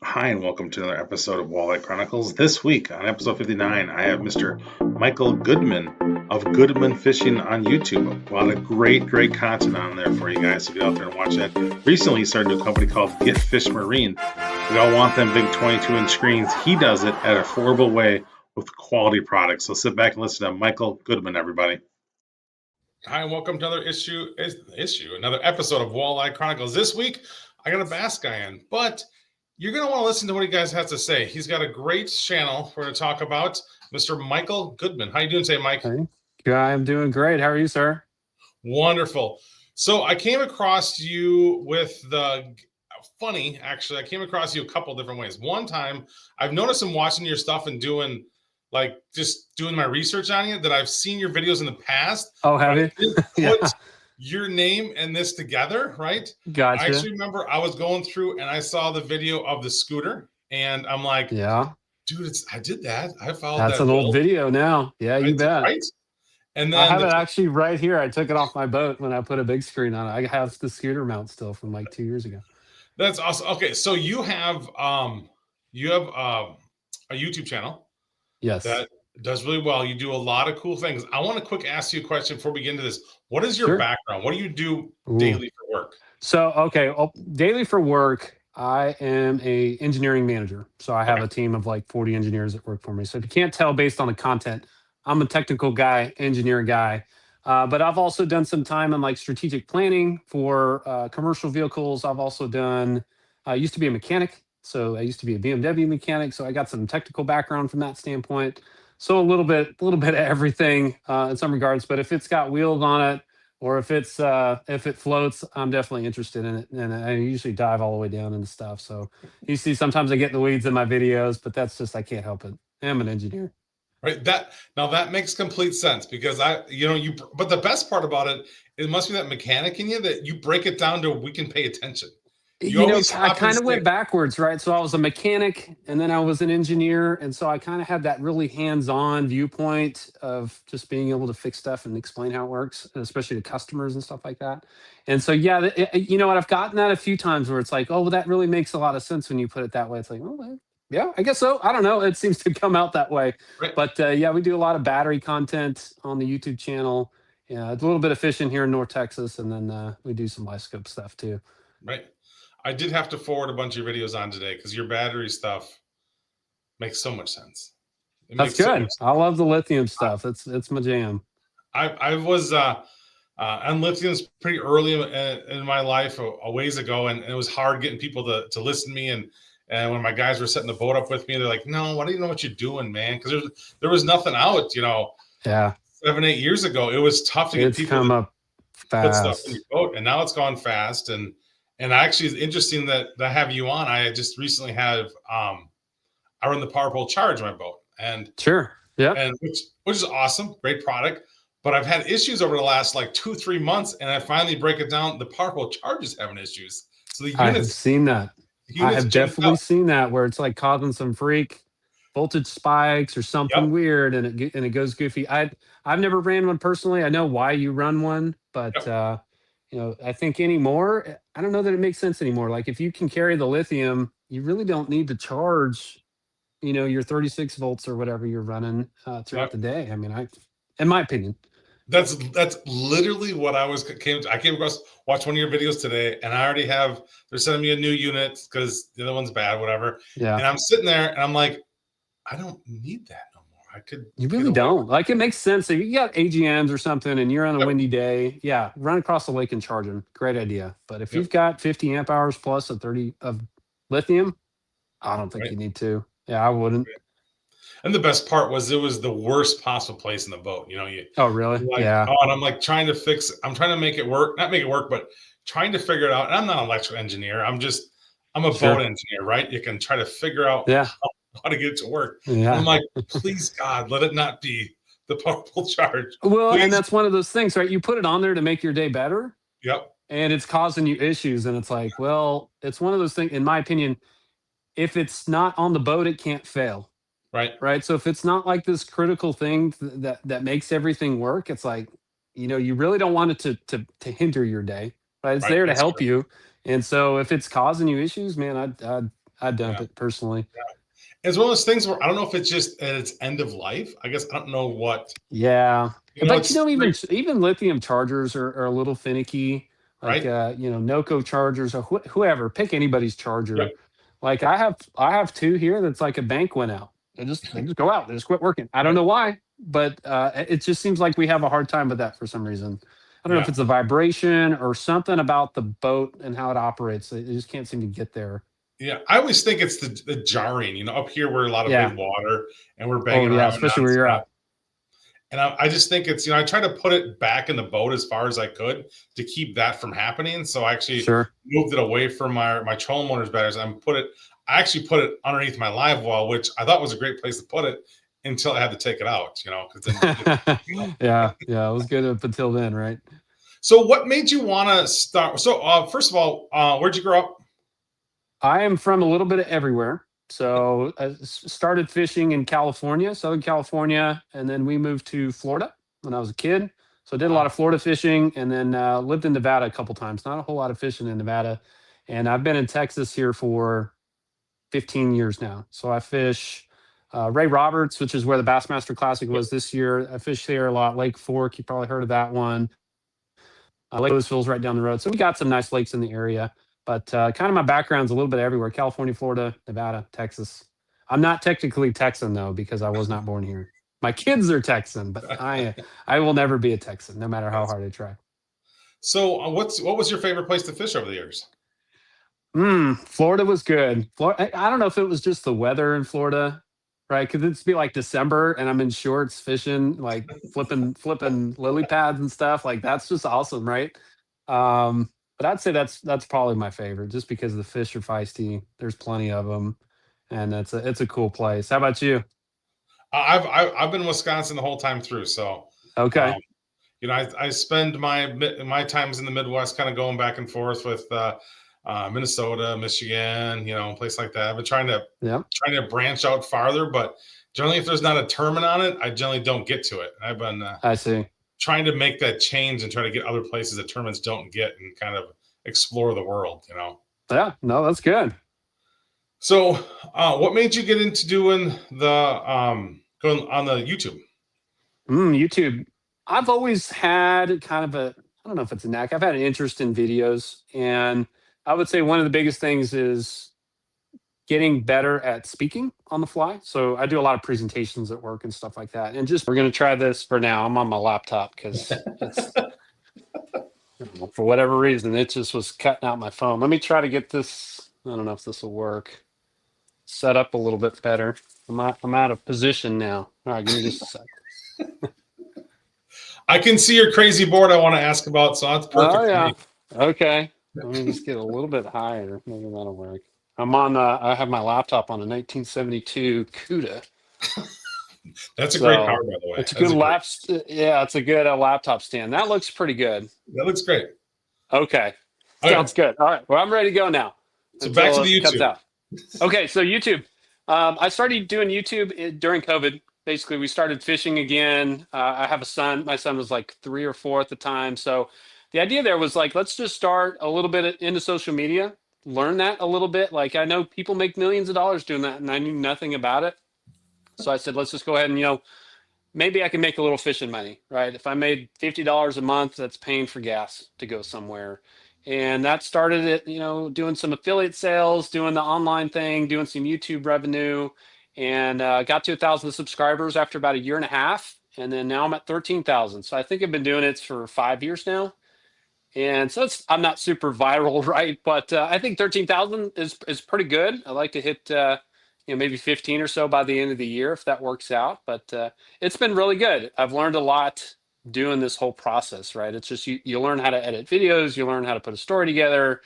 Hi, and welcome to another episode of Walleye Chronicles. This week, on episode 59, I have Mr. Michael Goodman of Goodman Fishing on YouTube. A lot of great content on there for you guys, so get out there and watch that. Recently, he started a new company called Get Fish Marine. We all want them big 22-inch screens. He does it at an affordable way with quality products. So sit back and listen to Michael Goodman, everybody. Hi, and welcome to another another episode of Walleye Chronicles. This week, I got a bass guy in, but you're going to want to listen to what he guys has to say. He's got a great channel we're going to talk about, Mr. Michael Goodman. How you doing today, Mike? Hey, I'm doing great. How are you, sir? Wonderful. So I came across you with I came across you a couple different ways. One time, I've noticed him watching your stuff and just doing my research on you that I've seen your videos in the past. Oh, have you? Yeah. Your name and this together, right? Gotcha. I actually remember I was going through and I saw the video of the scooter, and I'm like, yeah, dude, I did that. I followed that's that an build. old video now. Yeah, you bet. Right? And then I have it actually right here. I took it off my boat when I put a big screen on it. I have the scooter mount still from like 2 years ago. That's awesome. Okay, so you have a YouTube channel. Yes. That does really well. You do a lot of cool things. I want to quick ask you a question before we get into this. What is your background? What do you do daily for work? So, okay, daily for work, I am a engineering manager. So I have a team of like 40 engineers that work for me. So if you can't tell based on the content, I'm a technical guy, engineer guy. But I've also done some time in like strategic planning for commercial vehicles. I've also done, I used to be a mechanic. So I used to be a BMW mechanic. So I got some technical background from that standpoint. So a little bit of everything in some regards. But if it's got wheels on it, or if it floats, I'm definitely interested in it, and I usually dive all the way down into stuff. So you see, sometimes I get in the weeds in my videos, but that's just I can't help it. I'm an engineer. Right. That makes complete sense because but the best part about it must be that mechanic in you that you break it down to we can pay attention. I kind of went backwards, right? So I was a mechanic and then I was an engineer. And so I kind of had that really hands-on viewpoint of just being able to fix stuff and explain how it works, especially to customers and stuff like that. And so, yeah, you know what? I've gotten that a few times where it's like, oh, well, that really makes a lot of sense when you put it that way. It's like, oh, yeah, I guess so. I don't know. It seems to come out that way. Right. But yeah, we do a lot of battery content on the YouTube channel. Yeah, it's a little bit of fishing here in North Texas. And then we do some live scope stuff too. Right. I did have to forward a bunch of videos on today because your battery stuff makes so much sense. That's good. I love the lithium stuff. It's my jam. I was on lithium pretty early in my life a ways ago, and it was hard getting people to listen to me. And when my guys were setting the boat up with me, they're like, "No, why do you know what you're doing, man?" Because there was nothing out, Yeah. 7-8 years ago. It was tough to get people come up fast. Put stuff in your boat, and now it's gone fast. And actually, it's interesting that I have you on. I just recently have I run the Power Pole Charge on my boat, and sure, yeah, and which is awesome, great product. But I've had issues over the last like 2-3 months, and I finally break it down. The Power Pole Charge is having issues. So the units, I have seen that. I have definitely seen that where it's like causing some freak voltage spikes or something weird, and it goes goofy. I've never ran one personally. I know why you run one, but I think anymore, I don't know that it makes sense anymore. Like if you can carry the lithium, you really don't need to charge, your 36 volts or whatever you're running throughout the day. I mean, in my opinion. That's literally what I came across, watched one of your videos today, and I already they're sending me a new unit because the other one's bad, whatever. Yeah. And I'm sitting there and I'm like, I don't need that no more. You really don't. Like it makes sense. If you got AGMs or something and you're on a windy day, yeah, run across the lake and charge them. Great idea. But if you've got 50 amp hours plus of 30 of lithium, I don't think you need to. Yeah, I wouldn't. And the best part was it was the worst possible place in the boat. Oh, really? Yeah. Oh, and I'm like I'm trying to make it work, not make it work, but trying to figure it out. And I'm not an electrical engineer. I'm a boat engineer, right? You can try to figure out how to get it to work. Yeah. I'm like, please, God, let it not be the Power Pole Charge. Well, and that's one of those things, right? You put it on there to make your day better. Yep. And it's causing you issues. And it's like, well, it's one of those things, in my opinion, if it's not on the boat, it can't fail. Right. So if it's not like this critical thing that makes everything work, it's like, you really don't want it to hinder your day. Right. It's there to help you. And so if it's causing you issues, man, I dump Yeah. it personally. It's one of those things where I don't know if it's just at its end of life. I guess I don't know what, Yeah, but it's even great, lithium chargers are a little finicky. Like right? Noco chargers or whoever, pick anybody's Yep. charger. Like I have two here that's like a bank went out. They just go out. They just quit working. I don't Right. know why, but it just seems like we have a hard time with that for some reason. I don't know if Yeah. it's a vibration or something about the boat and how it operates. They just can't seem to get there. Yeah. I always think it's the jarring, up here we're a lot of Yeah. big water and we're Oh banging yeah, around especially where you're nonstop. at. And I just think it's, I try to put it back in the boat as far as I could to keep that from happening. So I actually Sure. moved it away from my trolling motor's batteries. I actually put it underneath my live well, which I thought was a great place to put it until I had to take it out, because then, Yeah, yeah, it was good up until then, right? so what made you want to start? So, first of all, where'd you grow up? I am from a little bit of everywhere. So I started fishing in California, Southern California, and then we moved to Florida when I was a kid. So I did a lot Wow. of Florida fishing, and then lived in Nevada a couple times. Not a whole lot of fishing in Nevada, and I've been in Texas here for 15 years now. So I fish Ray Roberts, which is where the Bassmaster Classic was this year. I fish there a lot. Lake Fork, you probably heard of that one. Lake Louisville's right down the road. So we got some nice lakes in the area. But kind of my background's a little bit everywhere: California, Florida, Nevada, Texas. I'm not technically Texan though because I was not born here. My kids are Texan, but I will never be a Texan, no matter how hard I try. So, what was your favorite place to fish over the years? Florida was good. I don't know if it was just the weather in Florida, right? Because it's be like December and I'm in shorts fishing, like flipping lily pads and stuff. Like that's just awesome, right? But I'd say that's probably my favorite, just because the fish are feisty. There's plenty of them, and it's a cool place. How about you? I've been in Wisconsin the whole time through, so um, Okay, I spend my times in the Midwest, kind of going back and forth with Minnesota, Michigan, a place like that. I've been yeah, trying to branch out farther, but generally, if there's not a tournament on it, I generally don't get to it. I've been I see. trying to make that change and try to get other places that tournaments don't get and kind of explore the world. Yeah, no, that's good. So, what made you get into doing going on the YouTube? YouTube. I've always had kind of I don't know if it's a knack. I've had an interest in videos, and I would say one of the biggest things is getting better at speaking on the fly. So I do a lot of presentations at work and stuff like that. And just we're going to try this for now. I'm on my laptop because it's I don't know, for whatever reason it just was cutting out my phone. Let me try to get this. I don't know if this will work. Set up a little bit better. I'm out of position now. All right, give me just a sec. I can see your crazy board I want to ask about, so that's Oh perfect for yeah. me. Okay. Let me just get a little bit higher. Maybe that'll work. I have my laptop on a 1972 CUDA. That's a great power, So by the way. it's a good That's a great. yeah, it's a good laptop stand. That looks pretty good. That looks great. Okay. Okay, Sounds good. All right. Well, I'm ready to go now so back to until the it cuts YouTube. out. Okay. So YouTube. I started doing YouTube during COVID. Basically, we started fishing again. I have a son. My son was like 3 or 4 at the time. So the idea there was like, let's just start a little bit into social media, learn that a little bit. Like I know people make millions of dollars doing that, and I knew nothing about it. So I said, let's just go ahead and maybe I can make a little fishing money, right? If I made $50 a month, that's paying for gas to go somewhere. And that started it, doing some affiliate sales, doing the online thing, doing some YouTube revenue, and got to 1,000 subscribers after about a year and a half. And then now I'm at 13,000. So I think I've been doing it for 5 years now. And so I'm not super viral, right? But I think 13,000 is pretty good. I like to hit maybe 15 or so by the end of the year if that works out. But it's been really good. I've learned a lot doing this whole process, right? It's just you learn how to edit videos, you learn how to put a story together,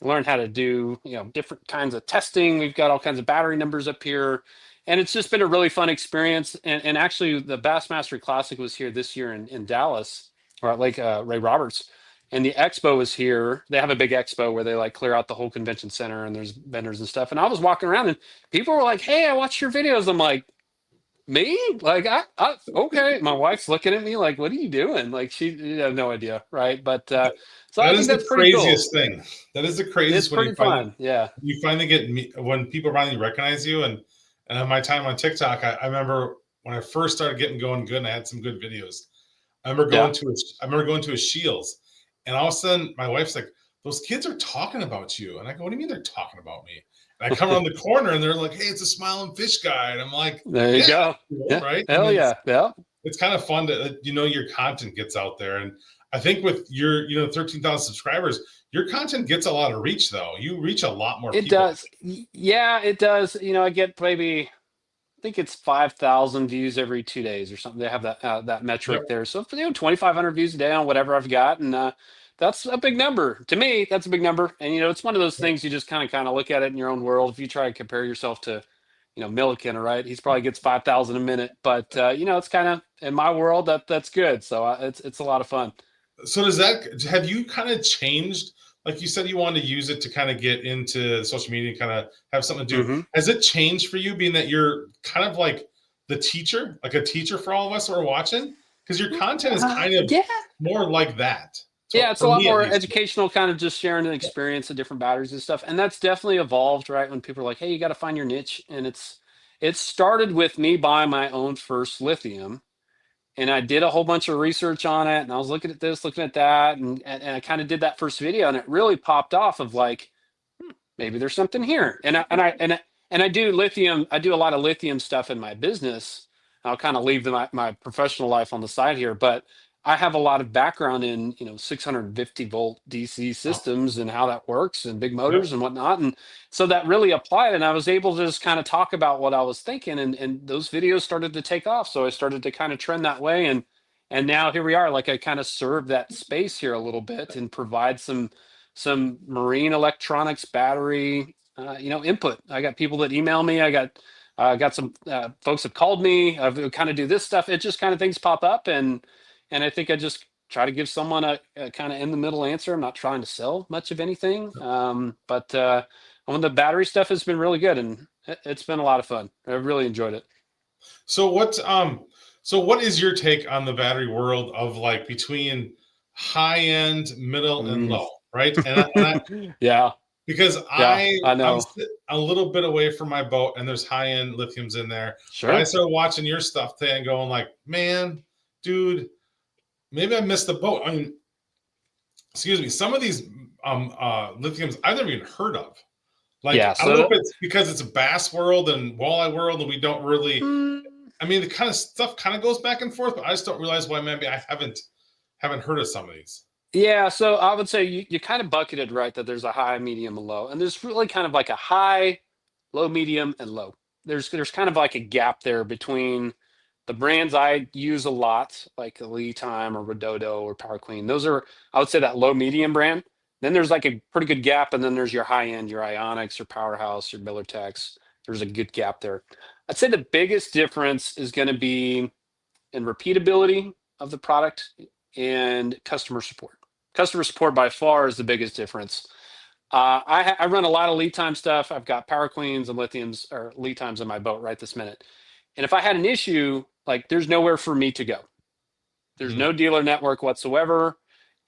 you learn how to do different kinds of testing. We've got all kinds of battery numbers up here. And it's just been a really fun experience. And actually, the Bassmaster Classic was here this year in Dallas, or at Lake Ray Roberts, and the expo is here. They have a big expo where they like clear out the whole convention center and there's vendors and stuff. And I was walking around and people were like, "Hey, I watched your videos." I'm like, Me? Like okay. My wife's looking at me like, what are you doing? Like she have no idea, right? But so I That think is the that's pretty cool. craziest thing. That is the It's craziest when pretty fun. Yeah. you finally get when people finally recognize you. And on my time on TikTok, I remember when I first started getting going good and I had some good videos. Yeah. I remember going to a Shields, and all of a sudden my wife's like, "Those kids are talking about you," and I go, "What do you mean they're talking about me?" And I come around the corner and they're like, "Hey, it's a smiling fish guy," and I'm like, There you "Yeah, go. Yeah. right." I Hell mean, yeah. Yeah. it's kind of fun to your content gets out there, and I think with your 13,000 subscribers, your content gets a lot of reach though. You reach a lot more It people. does. Yeah, it does. I get maybe I think it's 5,000 views every 2 days or something. They have that Yep. metric there. So 2,500 views a day on whatever I've got, and that's a big number to me. That's a big number, and it's one of those things you just kind of look at it in your own world. If you try to compare yourself to, Milliken, right? He's probably gets 5,000 a minute, but it's kind of in my world that's good. So it's a lot of fun. So have you kind of changed? Like you said, you wanted to use it to kind of get into social media and kind of have something to do. Hmm. Has it changed for you, being that you're kind of like the teacher, like a teacher for all of us who are watching? Because your content is kind of Yeah. more like that. Yeah, So it's a for lot me, at more least. educational, kind of just sharing an experience of different batteries and stuff. And that's definitely evolved, right? When people are like, "Hey, you got to find your niche," and it started with me buying my own first lithium, and I did a whole bunch of research on it, and I was looking at this, looking at that, and I kind of did that first video, and it really popped off of like, maybe there's something here. And I do lithium. I do a lot of lithium stuff in my business. I'll kind of leave my professional life on the side here, but I have a lot of background in 650 volt DC Oh, systems and how that works and big motors yep. and whatnot. And so that really applied, and I was able to just kind of talk about what I was thinking, and those videos started to take off. So I started to kind of trend that way, and now here we are. Like I kind of serve that space here a little bit and provide some marine electronics battery input. I got people that email me. I got some folks have called me. I've kind of do this stuff. It just kind of things pop up, and I think I just try to give someone a kind of in the middle answer. I'm not trying to sell much of anything, but on the battery stuff has been really good, and it's been a lot of fun. I've really enjoyed it. So what is your take on the battery world of like between high end, middle, and Mm. low, right? And I Yeah, because yeah, I I'm know. a little bit away from my boat, and there's high end lithiums in there. But I Sure. started watching your stuff today and going like, man, dude, maybe I missed the boat. I mean, excuse me, some of these lithiums I've never even heard of. Like, Yeah. I don't know So. if it's because it's a bass world and walleye world, and we don't really. Mm, I mean, the kind of stuff kind of goes back and forth, but I just don't realize why maybe I haven't heard of some of these. Yeah, so I would say you kind of bucketed right that there's a high, medium, and low, and there's really kind of like a high, low, medium, and low. There's kind of like a gap there between the brands I use a lot, like Elite Time or Redodo or Power Queen. Those are, I would say, that low, medium brand. Then there's like a pretty good gap, and then there's your high end, your Ionics, your Powerhouse, your Miller Techs. There's a good gap there. I'd say the biggest difference is going to be in repeatability of the product and customer support. Customer support by far is the biggest difference. I run a lot of lead time stuff. I've got Power Queens and lithiums or lead times in my boat right this minute. And if I had an issue, like there's nowhere for me to go. There's Mm, no dealer network whatsoever.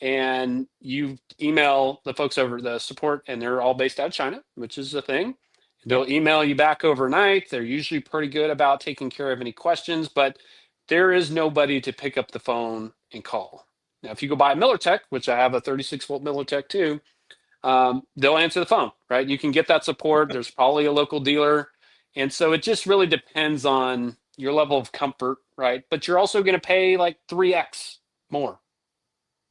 And you email the folks over the support, and they're all based out of China, which is a thing. They'll yep. email you back overnight. They're usually pretty good about taking care of any questions, but there is nobody to pick up the phone and call. Now, if you go buy a Miller Tech, which I have a 36-volt Miller Tech too, they'll answer the phone, right? You can get that support. There's probably a local dealer. And so it just really depends on your level of comfort, right? But you're also going to pay like 3x more.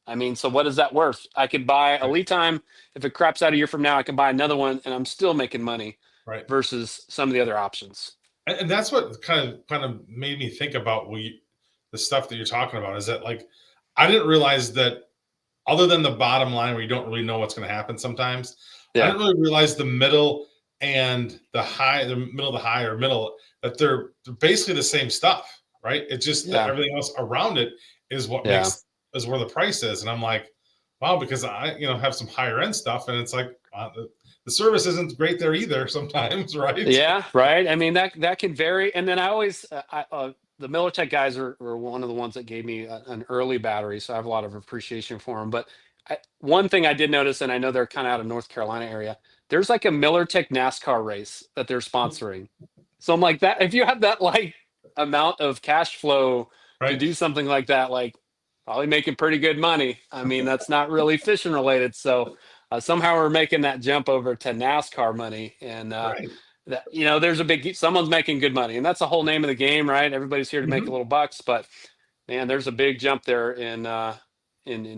I mean, so what is that worth? I could buy a Right. lead time. If it craps out a year from now, I can buy another one and I'm still making money Right. versus some of the other options. And that's what kind of made me think about the stuff that you're talking about is that like I didn't realize that other than the bottom line where you don't really know what's going to happen sometimes, I Yeah. didn't really realize the middle and the high, the middle, the high or middle, that they're basically the same stuff, right? It's just that Yeah. everything else around it is what Yeah. makes is where the price is. And I'm like, wow, because I have some higher end stuff, and it's like the service isn't great there either sometimes, right? Yeah, right. I mean that can vary. And then I always the Militech guys are one of the ones that gave me an early battery, so I have a lot of appreciation for them. But one thing I did notice, and I know they're kind of out of North Carolina area, there's like a Militech NASCAR race that they're sponsoring. So I'm like that. If you have that like amount of cash flow to Right. do something like that, like probably making pretty good money. I mean, that's not really fishing related, so. Somehow we're making that jump over to NASCAR money, and Right. that there's a big someone's making good money, and that's the whole name of the game, right? Everybody's here to make a little bucks, but man, there's a big jump there in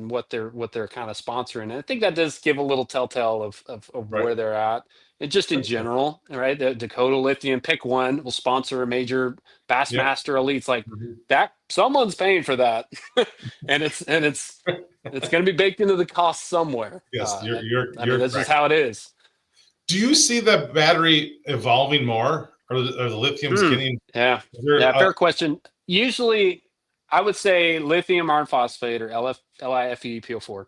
what they're kind of sponsoring, and I think that does give a little telltale of Right. where they're at, and just in For sure. general, right? The Dakota Lithium, pick one, will sponsor a major Yep. Bassmaster Elites like Mhm. that. Someone's paying for that, and it's going to be baked into the cost somewhere. Yes, I you're mean, that's just correct. how it is. Do you see the battery evolving more, or the lithium's getting? Yeah. There, Yeah. Fair question. Usually, I would say lithium iron phosphate or LiFePO4.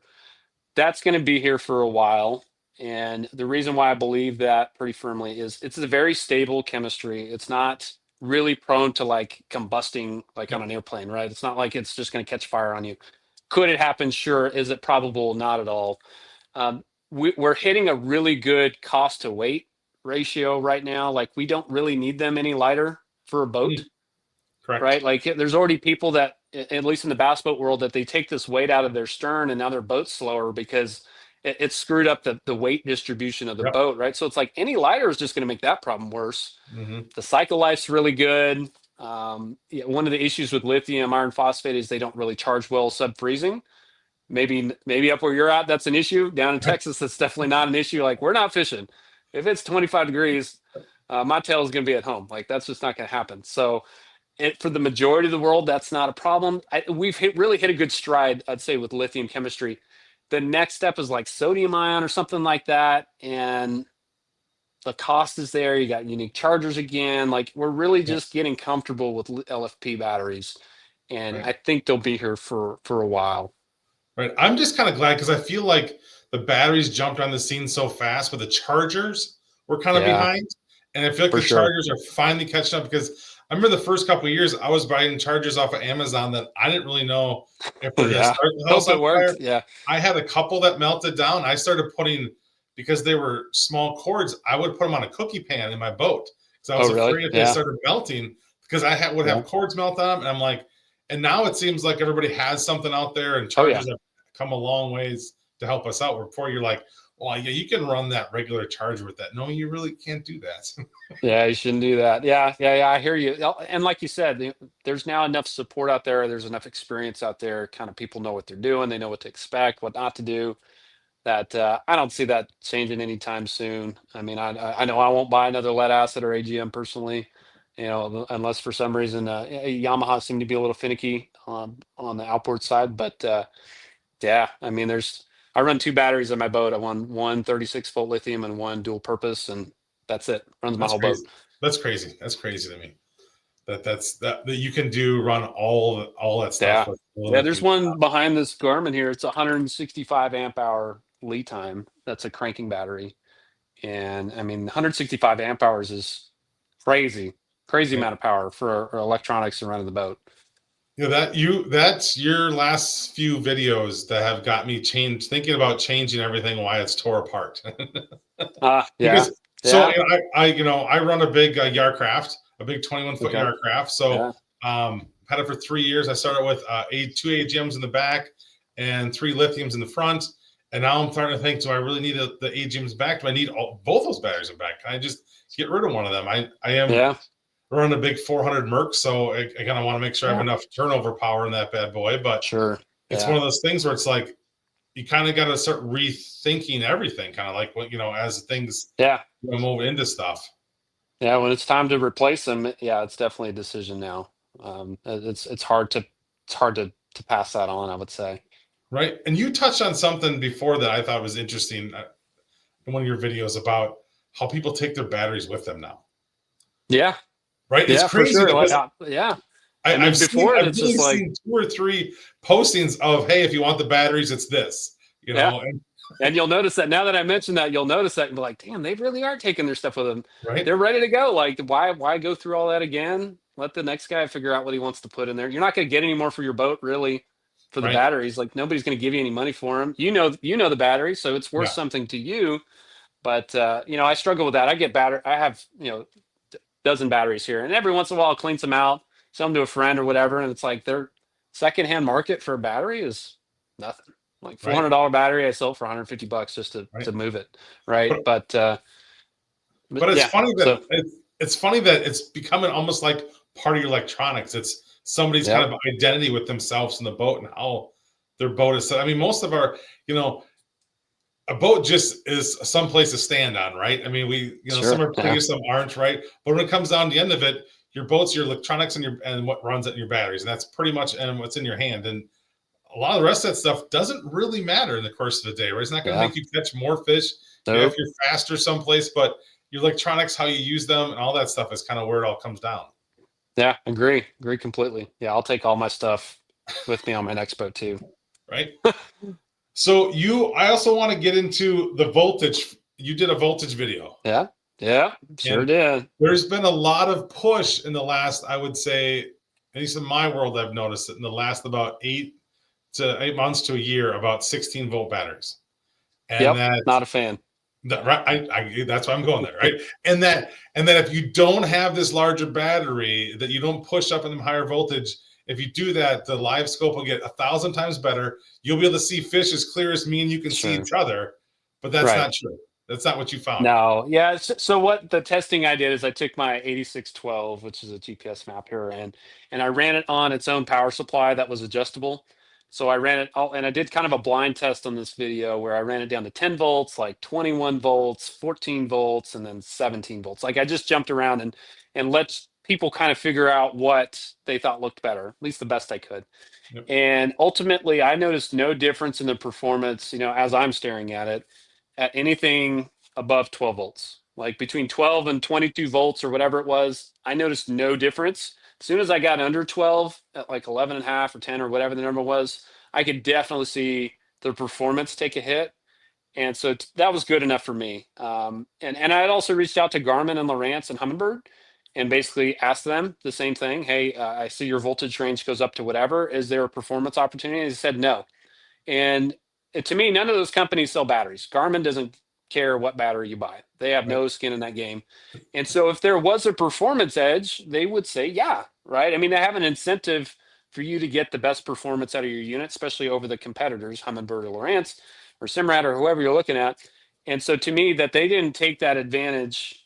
That's going to be here for a while. And the reason why I believe that pretty firmly is it's a very stable chemistry. It's not really prone to like combusting like on yep. an airplane, right? It's not like it's just going to catch fire on you. Could it happen? Sure. Is it probable? Not at all. We're hitting a really good cost to weight ratio right now. Like we don't really need them any lighter for a boat, Correct. right? Like there's already people that, at least in the bass boat world, that they take this weight out of their stern and now their boat's slower because it screwed up the weight distribution of the Yep. boat, right? So it's like any lighter is just going to make that problem worse. Mm-hmm. The cycle life's really good. Yeah, one of the issues with lithium iron phosphate is they don't really charge well sub freezing. Maybe up where you're at, that's an issue. Down in Texas, that's definitely not an issue. Like we're not fishing. If it's 25 degrees, my tail is going to be at home. Like that's just not going to happen. So for the majority of the world, that's not a problem. We've really hit a good stride, I'd say, with lithium chemistry. The next step is like sodium ion or something like that. And the cost is there. You got unique chargers again. Like we're really Yeah. just getting comfortable with LFP batteries. And Right. I think they'll be here for a while. Right. I'm just kind of glad because I feel like the batteries jumped on the scene so fast, but the chargers were kind of Yeah, behind. And I feel like for the sure. chargers are finally catching up because I remember the first couple of years I was buying chargers off of Amazon that I didn't really know if they're going to Yeah. start the house Hope it on fire. worked. Yeah. I had a couple that melted down. I started putting, because they were small cords, I would put them on a cookie pan in my boat because I Oh, was really? afraid if they Yeah. started melting because would Yeah. have cords melt on them. And I'm like, and now it seems like everybody has something out there and Oh, yeah. chargers have come a long ways to help us out. Where before you're like, well, yeah, you can run that regular charger with that. No, you really can't do that. Yeah, you shouldn't do that. Yeah, yeah, yeah. I hear you. And like you said, there's now enough support out there. There's enough experience out there. Kind of people know what they're doing. They know what to expect, what not to do. That I don't see that changing anytime soon. I mean, I know I won't buy another lead acid or AGM personally, unless for some reason Yamaha seem to be a little finicky on the outboard side. But yeah, I mean, I run two batteries in my boat. I run one 36-volt lithium and one dual purpose, and that's it. Runs my That's whole boat. crazy. That's crazy. That's crazy to me. That you can run all that stuff Yeah. with Yeah, lithium. there's one behind this Garmin here. It's 165 amp hour lead time. That's a cranking battery. And I mean, 165 amp hours is crazy, crazy Right. amount of power for electronics to run in the boat. That's your last few videos that have got me thinking about changing everything, why it's tore apart. Yeah, Because so yeah, I run a big Yarcraft, a big 21-foot okay, Yarcraft. So yeah, had it for 3 years. I started with two AGMs in the back and three lithiums in the front. And now I'm starting to think, do I really need the AGMs back? Do I need both those batteries in back? Can I just get rid of one of them? I am yeah, running a big 400 Merc, so I kind of want to make sure I have yeah, enough turnover power in that bad boy. But sure, it's one yeah, of those things where it's like you kind of got to start rethinking everything, kind of like as things yeah, move into stuff. yeah. When it's time to replace them, yeah, it's definitely a decision now. It's hard to pass that on, I would say. Right. And you touched on something before that I thought was interesting in one of your videos about how people take their batteries with them now. Yeah, Right. It's yeah, for crazy sure. Like, because yeah. I mean, I've before I've it's just really like, seen two or three postings of, hey, if you want the batteries, it's this, yeah, and And you'll notice that now that I mentioned that, you'll notice that and be like, damn, they really are taking their stuff with them. right? They're ready to go. Like, why go through all that again? Let the next guy figure out what he wants to put in there. You're not going to get any more for your boat, really, for the Right. batteries. Like, nobody's going to give you any money for them. You know the battery, so it's worth Yeah. something to you. But I struggle with that. I get battery. I have dozen batteries here, and every once in a while, I'll clean some out, sell them to a friend or whatever, and it's like their secondhand market for a battery is nothing. Like Right. $400 battery, I sell it for $150 just to Right. move it, right? But But but it's yeah, funny so that it's funny that it's becoming almost like part of your electronics. It's somebody's kind yep, of identity with themselves in the boat and how their boat is set. I mean, most of our, a boat just is some place to stand on, right? I mean, some sure, are pretty, yeah, some aren't, right? But when it comes down to the end of it, your boat's your electronics and what runs it, your batteries, and that's pretty much and what's in your hand. And a lot of the rest of that stuff doesn't really matter in the course of the day, right? It's not going to yeah, make you catch more fish. Yeah, if nope, you're faster someplace, but your electronics, how you use them, and all that stuff is kind of where it all comes down, yeah, agree completely. Yeah, I'll take all my stuff with me on my next boat too. right? So I also want to get into the voltage. You did a voltage video, Yeah, yeah, sure and did. there's been a lot of push in the last, I would say, at least in my world, I've noticed it in the last about 8 months to a year about 16-volt batteries, and Yep, that not a fan. That right, that's why I'm going there, right? And that if you don't have this larger battery, that you don't push up in the higher voltage, if you do that, the live scope will get 1,000 times better. You'll be able to see fish as clear as me and you can see Sure, each other, but that's right. not true. That's not what you found. No, yeah. So what the testing I did is I took my 8612, which is a GPS map here, and I ran it on its own power supply that was adjustable. So I ran it all, and I did kind of a blind test on this video where I ran it down to 10 volts, like 21 volts, 14 volts, and then 17 volts. Like I just jumped around and let people kind of figure out what they thought looked better, at least the best I could. Yep. And ultimately, I noticed no difference in the performance, as I'm staring at anything above 12 volts. Like between 12 and 22 volts or whatever it was, I noticed no difference. As soon as I got under 12, at like 11 and a half or 10 or whatever the number was, I could definitely see the performance take a hit. And so that was good enough for me. And I had also reached out to Garmin and Lowrance and Humminbird and basically asked them the same thing. Hey, I see your voltage range goes up to whatever. Is there a performance opportunity? And they said no. And to me, none of those companies sell batteries. Garmin doesn't care what battery you buy. They have Right. no skin in that game. And so if there was a performance edge, they would say, yeah, right. I mean, they have an incentive for you to get the best performance out of your unit, especially over the competitors, Humminbird or Lowrance or Simrad or whoever you're looking at. And so to me, that they didn't take that advantage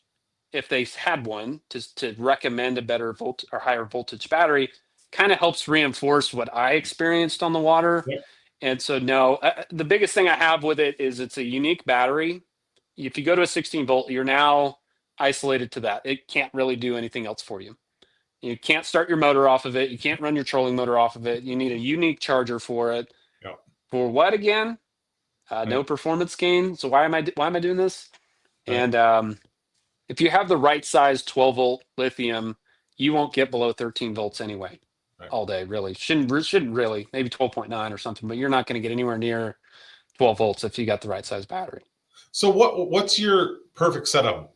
if they had one to recommend a better volt or higher voltage battery kind of helps reinforce what I experienced on the water. Yep. And so, no, the biggest thing I have with it is it's a unique battery. If you go to a 16 volt, you're now isolated to that. It can't really do anything else for you. You can't start your motor off of it. You can't run your trolling motor off of it. You need a unique charger for it. Yep. For what again? No Right. performance gain. So why am I doing this? Right. And if you have the right size 12 volt lithium, you won't get below 13 volts anyway Right. all day. Really shouldn't really, maybe 12.9 or something, but you're not going to get anywhere near 12 volts if you got the right size battery. So what's your perfect setup?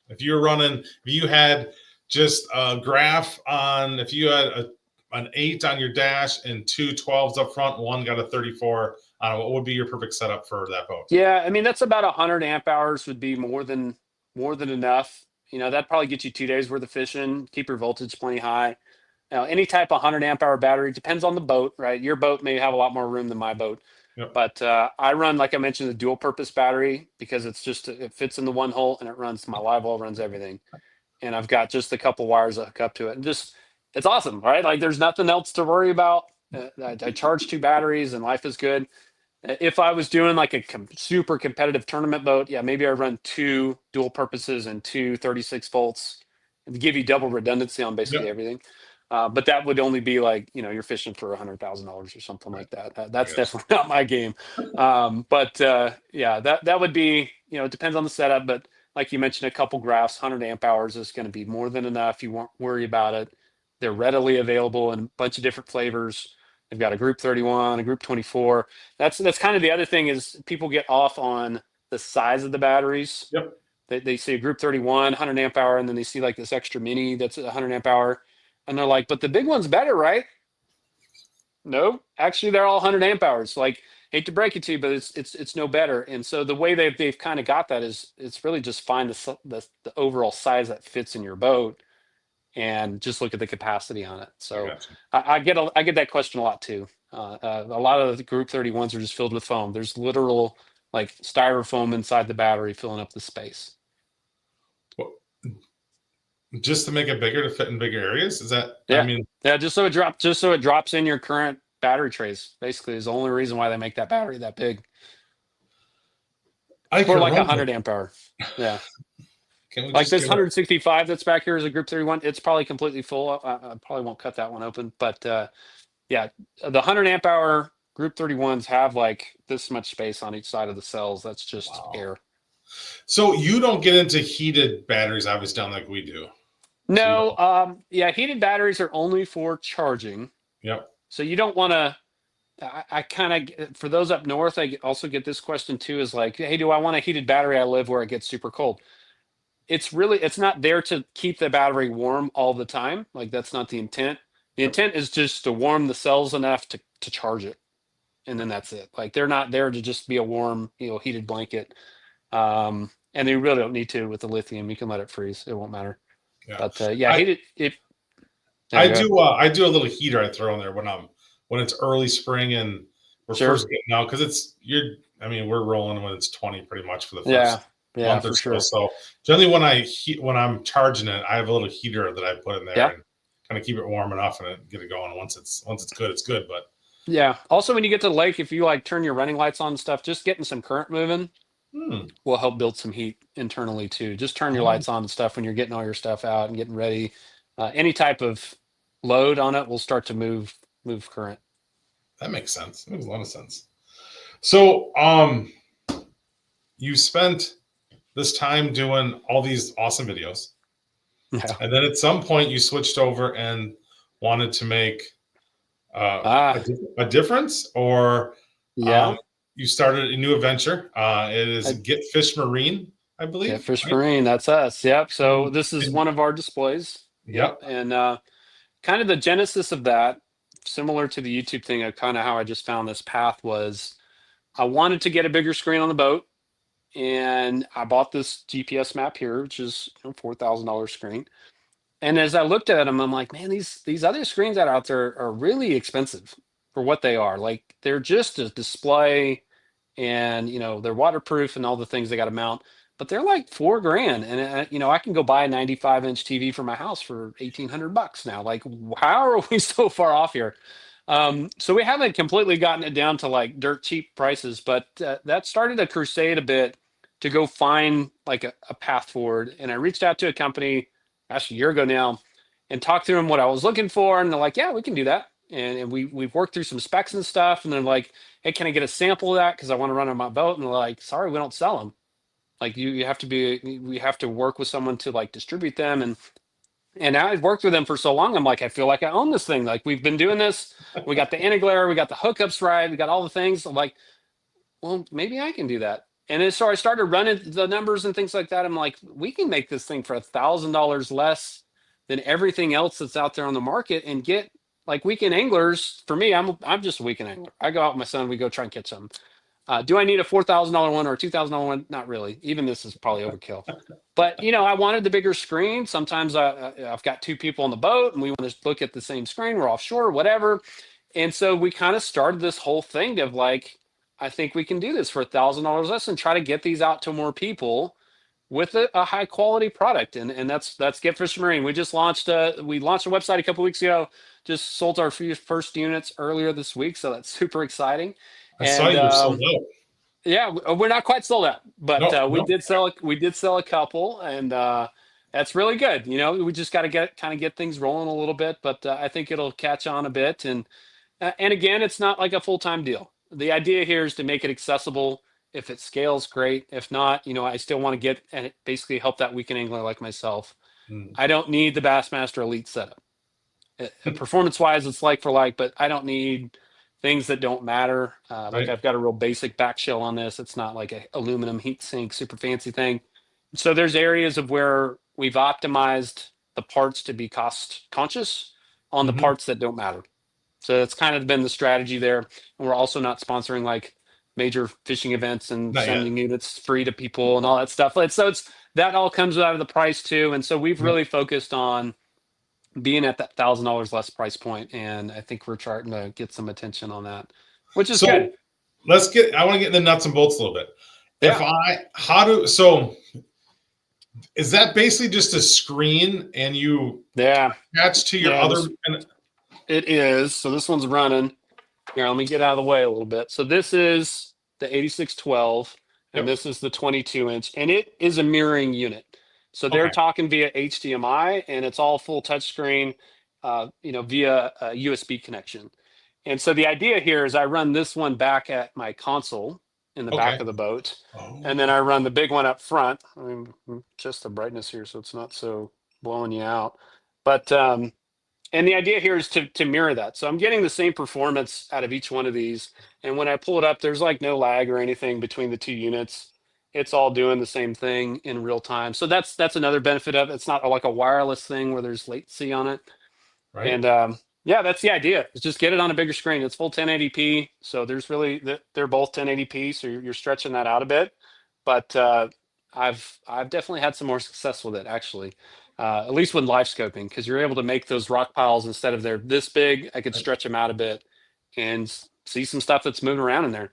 If you're running, if you had just a graph on, if you had an 8 on your dash and two 12s up front, one got a 34, what would be your perfect setup for that boat? Yeah, I mean that's about 100 amp hours would be more than enough. That'd probably get you 2 days worth of fishing, keep your voltage plenty high. Now, any type of 100 amp hour battery depends on the boat, right? Your boat may have a lot more room than my boat, Yep. but I run, like I mentioned, the dual purpose battery because it fits in the one hole and it runs my live well, runs everything, and I've got just a couple wires that hook up to it, and just it's awesome, right? Like there's nothing else to worry about. I charge two batteries and life is good. If I was doing like a super competitive tournament boat, yeah, maybe I run two dual purposes and two 36 volts and give you double redundancy on basically Yep. everything. But that would only be like, you're fishing for $100,000 or something Right. like that. I That's guess. definitely not my game. But yeah, that would be, it depends on the setup. But like you mentioned, a couple graphs, 100 amp hours is going to be more than enough. You won't worry about it. They're readily available in a bunch of different flavors. They've got a Group 31, a Group 24. That's kind of the other thing is people get off on the size of the batteries. Yep. They see a Group 31, 100 amp hour, and then they see like this extra mini that's 100 amp hour, and they're like, "But the big one's better, right?" No, actually, they're all 100 amp hours. Like, hate to break it to you, but it's no better. And so the way they've kind of got that is it's really just find the overall size that fits in your boat and just look at the capacity on it. I So got you. I get that question a lot too. A lot of the Group 31s are just filled with foam. There's literal like styrofoam inside the battery filling up the space. Well, just to make it bigger to fit in bigger areas? Is that? I Yeah, mean, yeah. Just so it drops in your current battery trays. Basically, is the only reason why they make that battery that big I for could like run 100 it. amp hour. Yeah. Can we Like just this get a? 165 that's back here is a Group 31. It's probably completely full. I probably won't cut that one open, but yeah, the 100 amp hour Group 31s have like this much space on each side of the cells. That's just Wow. air. So you don't get into heated batteries, obviously, down like we do. So you No, don't. yeah, heated batteries are only for charging. Yep. So you don't want to. I kind of for those up north, also get this question too. Is like, hey, do I want a heated battery? I live where it gets super cold. It's not there to keep the battery warm all the time. Like that's not the intent. The Yep. intent is just to warm the cells enough to charge it, and then that's it. Like they're not there to just be a warm, heated blanket. And they really don't need to with the lithium. You can let it freeze; it won't matter. Yeah. But yeah, I heated. Yeah, I go ahead. do. I do a little heater I throw in there when it's early spring and we're Sure. first getting out because it's you're. I mean, we're rolling when it's 20 pretty much for the Yeah. first Yeah, month or for so. sure. So generally, when I'm charging it, I have a little heater that I put in there Yeah. and kind of keep it warm enough and get it going. Once it's good, it's good. But Yeah. Also, when you get to the lake, if you like turn your running lights on and stuff, just getting some current moving hmm, will help build some heat internally too. Just turn your oh, lights on and stuff when you're getting all your stuff out and getting ready. Any type of load on it will start to move current. that makes sense. That makes a lot of sense. So, you spent this time doing all these awesome videos. Yeah. And then at some point, you switched over and wanted to make Ah, a difference, or yeah. you started a new adventure. It is I Get Fish Marine, I Get believe, Fish right? Marine. That's us. Yep. So And, this is and one of our displays. Yep. yep, And kind of the genesis of that, similar to the YouTube thing, kind of how I just found this path was I wanted to get a bigger screen on the boat. And I bought this GPS map here, which is $4,000 screen. And as I looked at them, I'm like, man, these other screens that are out there are really expensive for what they are. Like they're just a display, and they're waterproof and all the things they got to mount, but they're like 4 grand. And I can go buy a 95-inch TV for my house for $1,800 now. Like, how are we so far off here? So we haven't completely gotten it down to like dirt cheap prices, but that started a crusade a bit to go find like a path forward. And I reached out to a company, actually a year ago now, and talked to them what I was looking for. And they're like, yeah, we can do that. And we've worked through some specs and stuff. And they're like, hey, can I get a sample of that? Because I want to run on my boat. And they're like, sorry, we don't sell them. Like you have to we have to work with someone to like distribute them. And now I've worked with them for so long. I'm like, I feel like I own this thing. Like we've been doing this. We got the anti-glare, we got the hookups right, we got all the things. I'm like, well, maybe I can do that. And then so I started running the numbers and things like that. I'm like, we can make this thing for $1,000 less than everything else that's out there on the market and get like weekend anglers. For me, I'm just a weekend angler. I go out with my son, we go try and catch some. Do I need a $4,000 one or a $2,000 one? Not really. Even this is probably overkill. But I wanted the bigger screen. Sometimes I've got two people on the boat and we want to look at the same screen. We're offshore, whatever. And so we kind of started this whole thing of like, I think we can do this for $1,000 less and try to get these out to more people with a high quality product. And that's Get Fish Marine. We launched a website a couple weeks ago. Just sold our first units earlier this week, so that's super exciting. I saw And you were sold out. yeah, we're not quite sold out, but No, no, we did sell a couple, and that's really good. We just got to get things rolling a little bit, but I think it'll catch on a bit. And again, it's not like a full-time deal. The idea here is to make it accessible. If it scales, great. If not, I still want to get and basically help that weekend angler like myself. mm, I don't need the Bassmaster Elite setup. Performance wise, it's like for like, but I don't need things that don't matter. Like Right. I've got a real basic back shell on this. It's not like a aluminum heat sink, super fancy thing. So there's areas of where we've optimized the parts to be cost conscious on the Hmm. parts that don't matter. So that's kind of been the strategy there. And we're also not sponsoring like major fishing events and Not yet. sending units free to people and all that stuff. So it's that all comes out of the price too. And so we've Yep. really focused on being at that $1,000 less price point, and I think we're starting to get some attention on that, which is good. So I want to get in the nuts and bolts a little bit. Yeah, So is that basically just a screen and you yeah, attach to your yeah. other? This it is. So this one's running. Here, let me get out of the way a little bit. So this is the 8612, and Yep. this is the 22-inch, and it is a mirroring unit. So they're Okay. talking via HDMI, and it's all full touchscreen, via a USB connection. And so the idea here is I run this one back at my console in the back Okay. of the boat, and then Oh. I run the big one up front. I mean, just the brightness here, so it's not so blowing you out. But and the idea here is to mirror that. So I'm getting the same performance out of each one of these. And when I pull it up, there's like no lag or anything between the two units. It's all doing the same thing in real time. So that's another benefit of it. It's not like a wireless thing where there's latency on it. Right. And yeah, that's the idea. Is just get it on a bigger screen. It's full 1080p, so there's really they're both 1080p, so you're stretching that out a bit. But I've definitely had some more success with it actually, at least with live scoping, because you're able to make those rock piles instead of they're this big. I could Right. stretch them out a bit and see some stuff that's moving around in there.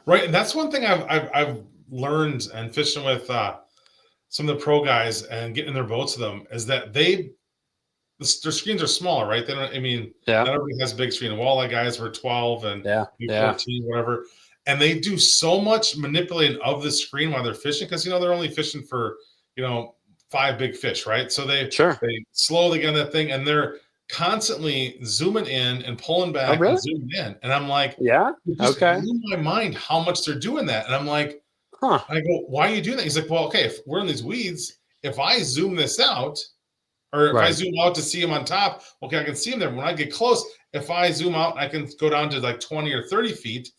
Right. And that's one thing I've learned and fishing with some of the pro guys and getting in their boats with them is that their screens are smaller, right? They don't. I mean, Yeah, not everybody has a big screen. Walleye guys were 12 and yeah, yeah, 14, whatever, and they do so much manipulating of the screen while they're fishing because they're only fishing for you know 5 big fish, right? So sure. they slowly get on that thing and they're constantly zooming in and pulling Oh, back and really? zooming in, and I'm like, Yeah. it just Okay. blew my mind how much they're doing that, and I'm like, Huh. I go, why are you doing that? He's like, well, okay, if we're in these weeds, if I zoom this out or if I Right. zoom out to see him on top, okay, I can see him there. When I get close, if I zoom out, I can go down to like 20 or 30 feet.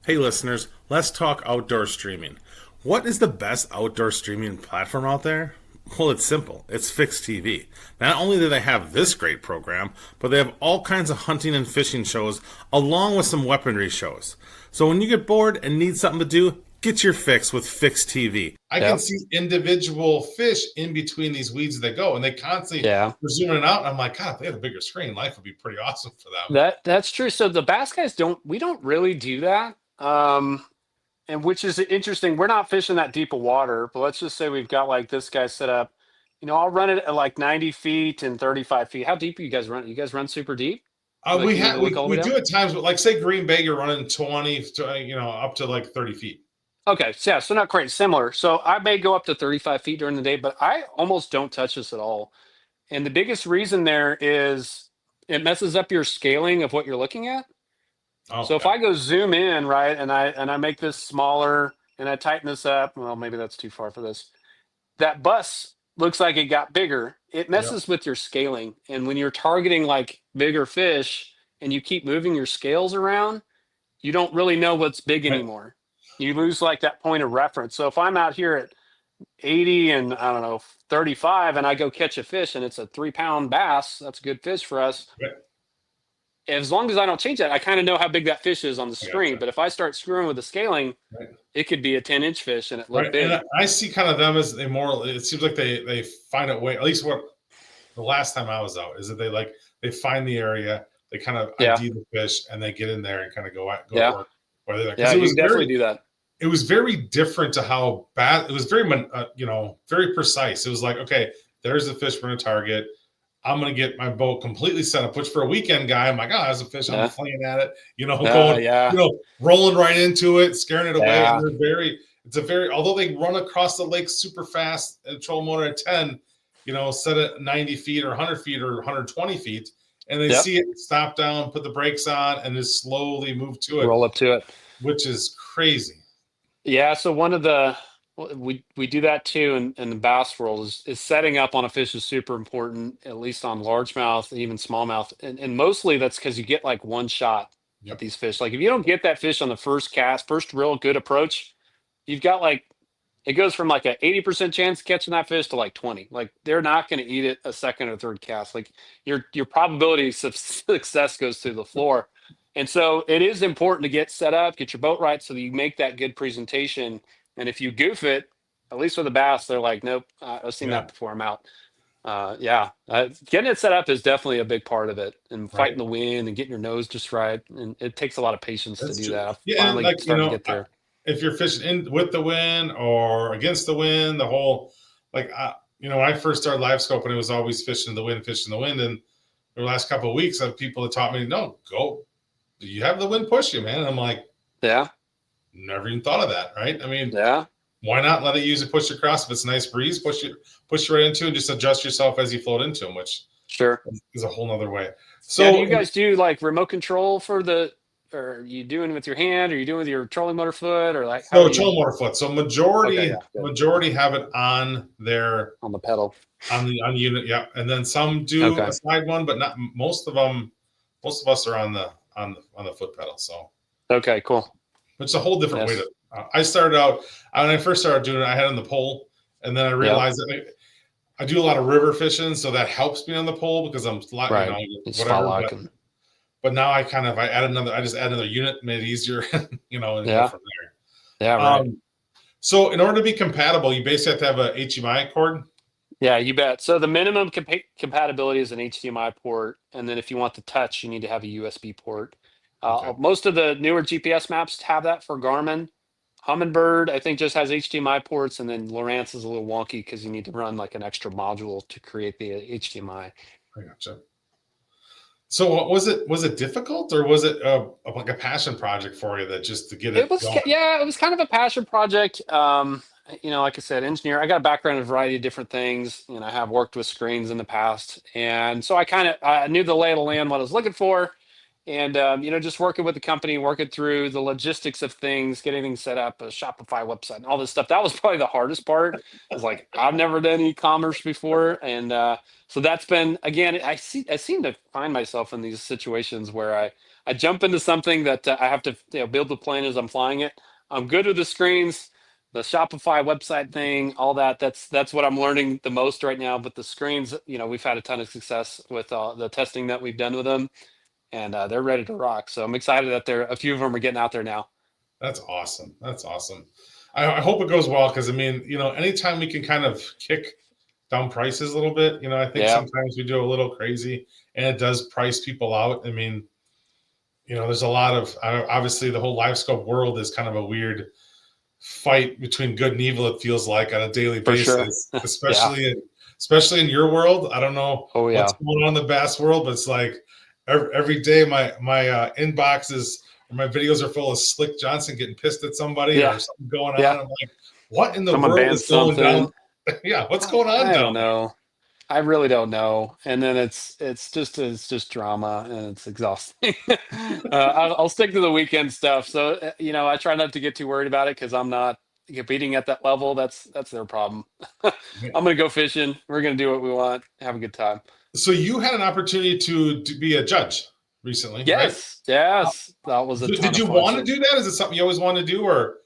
Hey, listeners, let's talk outdoor streaming. What is the best outdoor streaming platform out there? Well, it's simple. It's Fixed TV. Not only do they have this great program, but they have all kinds of hunting and fishing shows along with some weaponry shows. So when you get bored and need something to do, get your fix with Fixed TV. I can Yep. see individual fish in between these weeds that go, and they constantly Yeah. are zooming it out. And I'm like, God, if they had a bigger screen, life would be pretty awesome for them. That's true. So the bass guys we don't really do that. And which is interesting. We're not fishing that deep of water, but let's just say we've got like this guy set up. I'll run it at like 90 feet and 35 feet. How deep are you guys run? You guys run super deep? Like We you move have the lake all the way we down? do at times, but like say Green Bay, you're running 20, up to like 30 feet. Okay, so yeah, so not quite similar. So I may go up to 35 feet during the day, but I almost don't touch this at all. And the biggest reason there is it messes up your scaling of what you're looking at. Oh So if yeah, I go zoom in, right, and I make this smaller and I tighten this up, well, maybe that's too far for this. That bus looks like it got bigger. It yep, messes with your scaling. And when you're targeting like bigger fish and you keep moving your scales around, you don't really know what's big right, anymore. You lose like that point of reference. So if I'm out here at 80 and I don't know, 35 and I go catch a fish and it's a 3 pound bass, that's a good fish for us. right. As long as I don't change that, I kind of know how big that fish is on the I screen. gotcha. But if I start screwing with the scaling, Right, it could be a 10-inch fish and it looked right. And big. I see kind of them as they more. It seems like they find a way. At least what the last time I was out is that they find the area, they kind of Yeah. ID the fish, and they get in there and kind of go to Yeah. work. Whether Yeah. because You can definitely do that. it was very different to how bad it was. Very precise. It was like, okay, there's the fish we're going to target. I'm going to get my boat completely set up, which for a weekend guy, I'm like, oh, there's a fish. I'm Yeah. flinging at it, going, Yeah. rolling right into it, scaring it away. And Yeah. although they run across the lake super fast, trolling motor at 10, set at 90 feet or 100 feet or 120 feet, and they Yep. see it stop down, put the brakes on, and just slowly move to it, Roll up to it. which is crazy. Yeah. So one of the Well, we do that too in the bass world is setting up on a fish is super important, at least on largemouth, even smallmouth. And mostly that's because you get like one shot at Yep. these fish. Like if you don't get that fish on the first cast, first real good approach, you've got like it goes from like a 80% chance of catching that fish to like 20. Like they're not going to eat it a second or third cast. Like your probability of success goes through the floor. And so it is important to get set up, get your boat right so that you make that good presentation. And if you goof it, at least with a bass, they're like, nope, I've seen Yeah. that before. I'm out. Yeah, getting it set up is definitely a big part of it, and Right. fighting the wind and getting your nose just right. And it takes a lot of patience to That's do true. that. I'm Yeah, and finally like starting to get there. if you're fishing in with the wind or against the wind, the whole like when I first started live scoping, it was always fishing the wind, and the last couple of weeks, of people that taught me, no, go. You have the wind push you, man. And I'm like, Yeah, never even thought of that, right? I mean, yeah, why not let it use it push across? If it's a nice breeze, push you right into, and just adjust yourself as you float into them, which sure. is a whole nother way. Yeah, do So, you guys do like remote control for the, or are you doing with your hand, or are you doing with your trolling motor foot, or like how so do you? trolling motor foot. So Okay, majority yeah, good. majority have it on their On the pedal. on the unit, yeah. And then some do a Okay, side one, but not most of them. Most of us are on the foot pedal. So okay, cool. it's a whole different way Yes, to. I started out when I first started doing it. I had it on the pole, and then I yeah, realized that I do a lot of river fishing, so that helps me on the pole because I'm right. It's spot whatever. lock and But now I add another. I just add another unit, made it easier, and go yeah, from there. yeah, right. So in order to be compatible, you basically have to have a HDMI cord. Yeah, you bet. So the minimum compatibility is an HDMI port, and then if you want the touch, you need to have a USB port. Okay. Most of the newer GPS maps have that for Garmin. Humminbird, I think, just has HDMI ports, and then Lowrance is a little wonky because you need to run like an extra module to create the HDMI. I gotcha. So what was it? Was it difficult, or was it like a passion project for you that just to get It it was, going? yeah, it was kind of a passion project. Like I said, engineer. I got a background in a variety of different things, and I have worked with screens in the past, and so I knew the lay of the land, what I was looking for, and just working with the company, working through the logistics of things, getting things set up, a Shopify website, and all this stuff. That was probably the hardest part. Is like I've never done e-commerce before, and so that's been again. I seem to find myself in these situations where I jump into something that I have to build the plane as I'm flying it. I'm good with the screens, the Shopify website thing, all that. That's what I'm learning the most right now. But the screens, we've had a ton of success with the testing that we've done with them, and they're ready to rock. So I'm excited that a few of them are getting out there now. That's awesome. That's awesome. I hope it goes well because I mean, anytime we can kind of kick down prices a little bit, I think Yeah, sometimes we do a little crazy, and it does price people out. I mean, there's a lot of obviously the whole live scope world is kind of a weird fight between good and evil. It feels like on a daily for sure. basis, Yeah. especially in your world. I don't know Oh what's yeah. going on in the bass world, but it's like every day my inbox is my videos are full of Slick Johnson getting pissed at somebody Yeah. or something going on. Yeah. I'm like, what in the Someone world banned is going down? something. Yeah, what's going on I down don't know. I really don't know. And then it's just drama and it's exhausting. I'll stick to the weekend stuff. So I try not to get too worried about it because I'm not competing at that level. That's their problem. I'm there? gonna go fishing. We're gonna do what we want. Have a good time. So you had an opportunity to be a judge recently, right? Yes, yes, that was a ton Did of you fun. want to So do that? Is it something you always want to do, or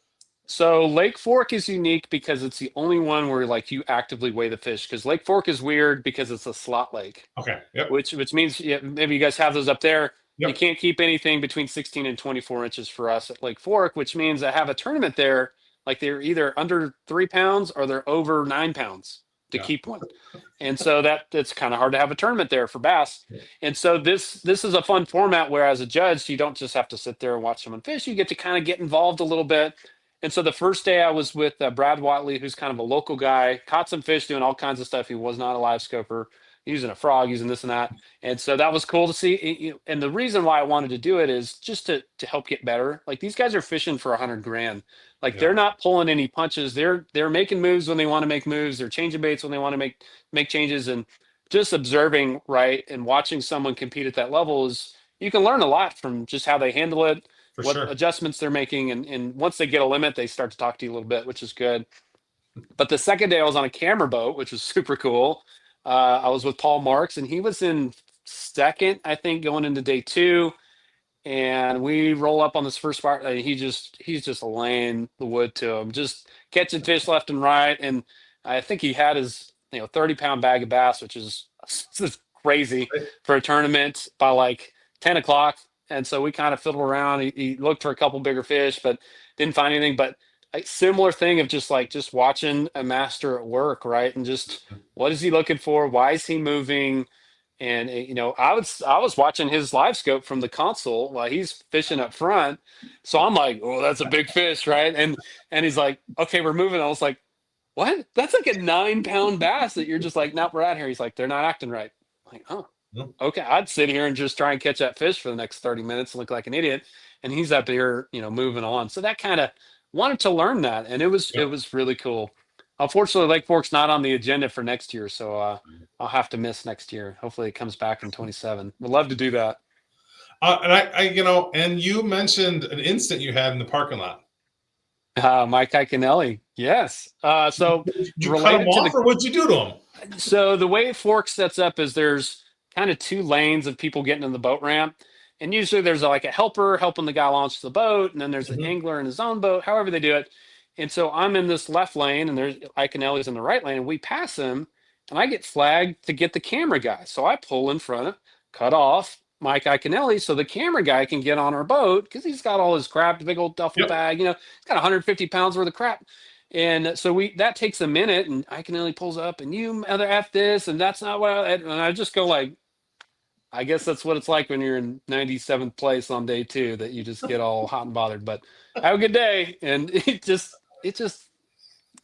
So Lake Fork is unique because it's the only one where like you actively weigh the fish. Because Lake Fork is weird because it's a slot lake, okay? Yep, which means, yeah, maybe you guys have those up there. You yep, can't keep anything between 16 and 24 inches for us at Lake Fork, which means I have a tournament there. Like they're either under 3 pounds or they're over 9 pounds to yeah. keep one. And so that's kind of hard to have a tournament there for bass. And so this is a fun format where as a judge, you don't just have to sit there and watch someone fish. You get to kind of get involved a little bit. And so the first day I was with Brad Watley, who's kind of a local guy, caught some fish doing all kinds of stuff. He was not a live scoper, using a frog, using this and that. And so that was cool to see. And the reason why I wanted to do it is just to help get better. Like these guys are fishing for 100 grand. Like Yeah, they're not pulling any punches. They're making moves when they want to make moves. They're changing baits when they want to make changes. And just observing, right, and watching someone compete at that level is you can learn a lot from just how they handle it, for what sure. adjustments they're making, and once they get a limit, they start to talk to you a little bit, which is good. But the second day I was on a camera boat, which was super cool. I was with Paul Marks, and he was in second, I think, going into day two, and we roll up on this first part. He's just laying the wood to him, just catching fish left and right. And I think he had his 30-pound bag of bass, which is just crazy Right. for a tournament by like 10 o'clock. And so we kind of fiddled around. He looked for a couple bigger fish, but didn't find anything. But a similar thing of just watching a master at work, right? And just what is he looking for? Why is he moving? And I was watching his live scope from the console while he's fishing up front. So I'm like, oh, that's a big fish, right? And he's like, okay, we're moving. I was like, what? That's like a 9-pound bass that you're just like, nope, we're out here. He's like, they're not acting right. I'm like, oh, Mm, okay. I'd sit here and just try and catch that fish for the next 30 minutes and look like an idiot. And he's up here, moving on. So that kind of wanted to learn that. And it yep. was really cool. Unfortunately, Lake Fork's not on the agenda for next year. So I'll have to miss next year. Hopefully it comes back in 27. Would love to do that. And and you mentioned an incident you had in the parking lot. Mike Iaconelli. Yes. So Did you cut him related to off, or what'd you do to him? the way Fork sets up is there's kind of two lanes of people getting in the boat ramp. And usually there's like a helper helping the guy launch the boat, and then there's an Mhm. angler in his own boat, however they do it. And so I'm in this left lane, and there's Iaconelli's in the right lane, and we pass him, and I get flagged to get the camera guy. So I pull in front of, cut off Mike Iaconelli so the camera guy can get on our boat because he's got all his crap, the big old duffel Yep. bag, he's got 150 pounds worth of crap. And so that takes a minute, and Iaconelli pulls up, and you mother F this, and that's not what and I just go like, I guess that's what it's like when you're in 97th place on day two, that you just get all hot and bothered. But have a good day. And it just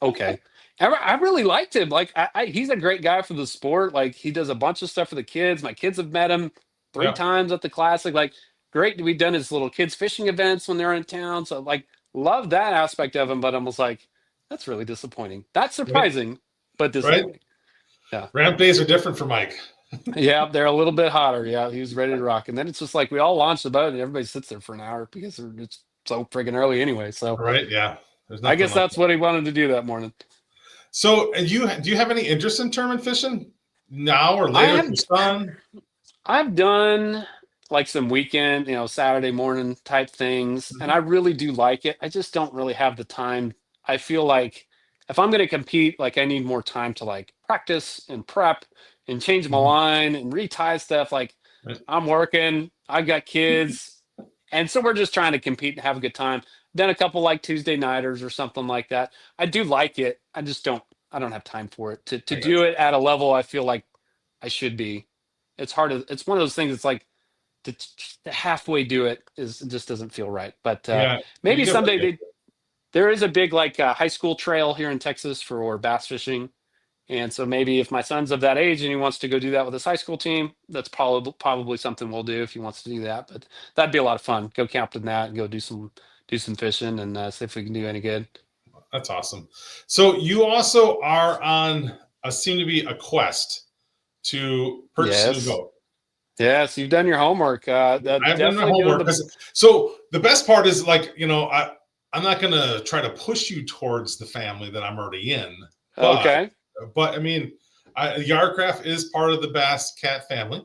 okay. I really liked him. Like he's a great guy for the sport. Like he does a bunch of stuff for the kids. My kids have met him three Yeah. times at the classic. Like great. We've done his little kids fishing events when they're in town. So like love that aspect of him. But I was like, that's really disappointing. That's Right. surprising, but Right. disappointing. Yeah. Ramp days are different for Mike. Yeah, they're a little bit hotter. Yeah, he was ready to rock. And then it's just like we all launch the boat and everybody sits there for an hour because it's so friggin' early anyway. So Right. Yeah. There's I nothing guess like that's it. what he wanted to do that morning. So, and do you have any interest in tournament fishing now or I later with have your son? I've done like some weekend, Saturday morning type things, and I Mhm. really do like it. I just don't really have the time. I feel like if I'm going to compete, like I need more time to like practice and prep and change my Mhm. line and retie stuff. Like Right. I'm working, I've got kids, and so we're just trying to compete and have a good time. Done a couple like Tuesday nighters or something like that. I do like it. I don't have time for it to I got do you. it at a level I feel like I should be. It's one of those things. It's like to halfway do it just doesn't feel right. But Yeah. You maybe get someday like there is a big like high school trail here in Texas for bass fishing, and so maybe if my son's of that age and he wants to go do that with his high school team, that's probably something we'll do if he wants to do that. But that'd be a lot of fun. Go camp in that and go do some fishing and see if we can do any good. That's awesome. So you also are on a seem to be a quest to purchase a new Yes, boat. yes, you've done your homework. I have done my Definitely doing homework. the. So the best part is like, I'm not gonna try to push you towards the family that I'm already in, but Okay. I mean, Yardcraft is part of the Bass Cat family.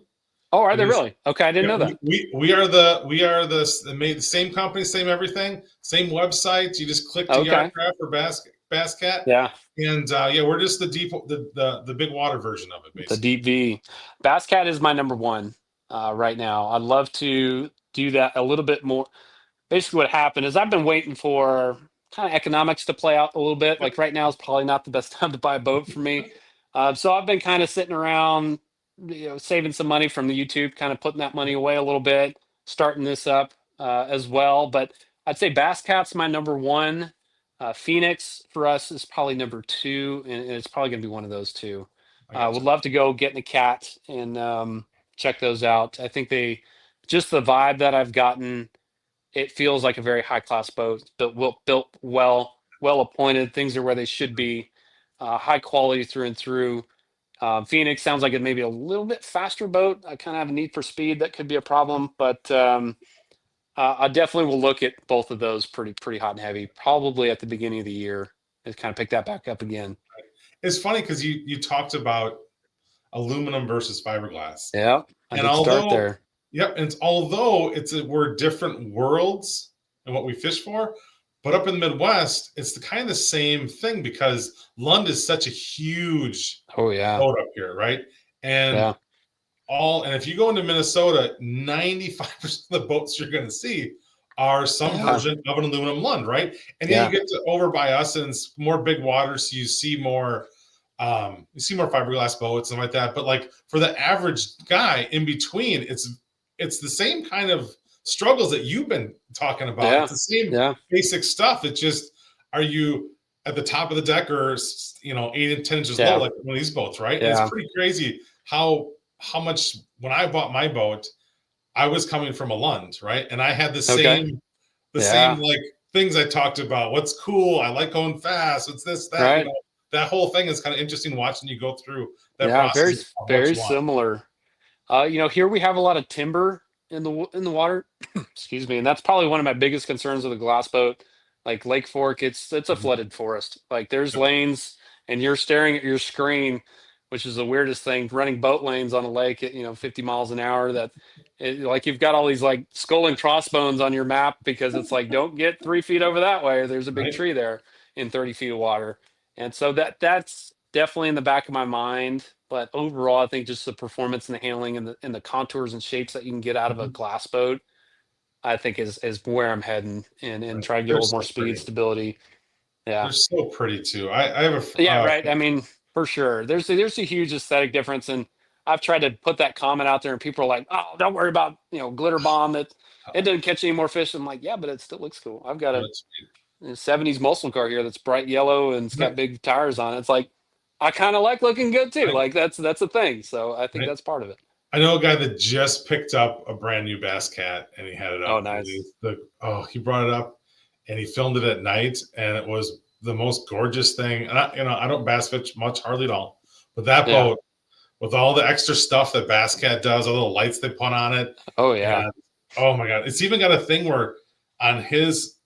Oh, are It they is. really? Okay, I didn't Yeah, know that. the made the same company, same everything, same website. You just click to Okay. Yardcraft or Bass Cat, Yeah. and yeah, we're just the deep the big water version of it, The basically. deep V. Bass Cat is my number one right now. I'd love to do that a little bit more. Basically, what happened is I've been waiting for kind of economics to play out a little bit. Yep. Like right now is probably not the best time to buy a boat for me. So I've been kind of sitting around, saving some money from the YouTube, kind of putting that money away a little bit, starting this up as well. But I'd say Bass Cat's my number one. Phoenix for us is probably number two, and it's probably going to be one of those two. I Would gotcha. love to go get in a cat and check those out. I think just the vibe that I've gotten, it feels like a very high class boat, built well appointed. Things are where they should be, high quality through and through. Phoenix sounds like it may be a little bit faster boat. I kind of have a need for speed that could be a problem, but I definitely will look at both of those pretty hot and heavy, probably at the beginning of the year. and kind of pick that back up again. It's funny because you talked about aluminum versus fiberglass. Yeah, I And did start there. Yep, and although we're different worlds and what we fish for, but up in the Midwest, it's the kind of the same thing because Lund is such a huge Oh yeah, boat up here, right? And yeah, and if you go into Minnesota, 95% of the boats you're going to see are some version of an aluminum Lund, right? And yeah, you get to over by us and it's more big water, so you see more fiberglass boats and like that. But like for the average guy in between, it's the same kind of struggles that you've been talking about. Yeah. It's the same basic stuff. It's just, are you at the top of the deck or 8 and 10 inches low like one of these boats, right? And it's pretty crazy how much when I bought my boat, I was coming from a Lund, right? And I had the same like things I talked about. What's cool? I like going fast. What's this, that, right. That whole thing is kind of interesting watching you go through that process. Very similar. Here we have a lot of timber in the water. Excuse me, and that's probably one of my biggest concerns with a glass boat. Like Lake Fork, it's a flooded forest. Like there's lanes, and you're staring at your screen, which is the weirdest thing. Running boat lanes on a lake at 50 miles an hour. Like you've got all these like skull and crossbones on your map because it's like don't get 3 feet over that way. There's a big tree there in 30 feet of water, and so that's definitely in the back of my mind. But overall, I think just the performance and the handling and the contours and shapes that you can get out of a glass boat, I think is where I'm heading and try to get a little more speed, stability. Yeah, they're so pretty too. I have a right. I mean, for sure, there's a huge aesthetic difference, and I've tried to put that comment out there, and people are like, "Oh, don't worry about glitter bomb. It doesn't catch any more fish." I'm like, "Yeah, but it still looks cool. I've got a 70s muscle car here that's bright yellow and it's got big tires on it. It's like I kind of like looking good too. Like that's a thing. So I think that's part of it. I know a guy that just picked up a brand new Bass Cat and he had it up. Oh, nice. He brought it up and he filmed it at night and it was the most gorgeous thing. And I don't bass fish much, hardly at all. But that boat with all the extra stuff that Bass Cat does, all the little lights they put on it. Oh yeah. Oh my God. It's even got a thing where on his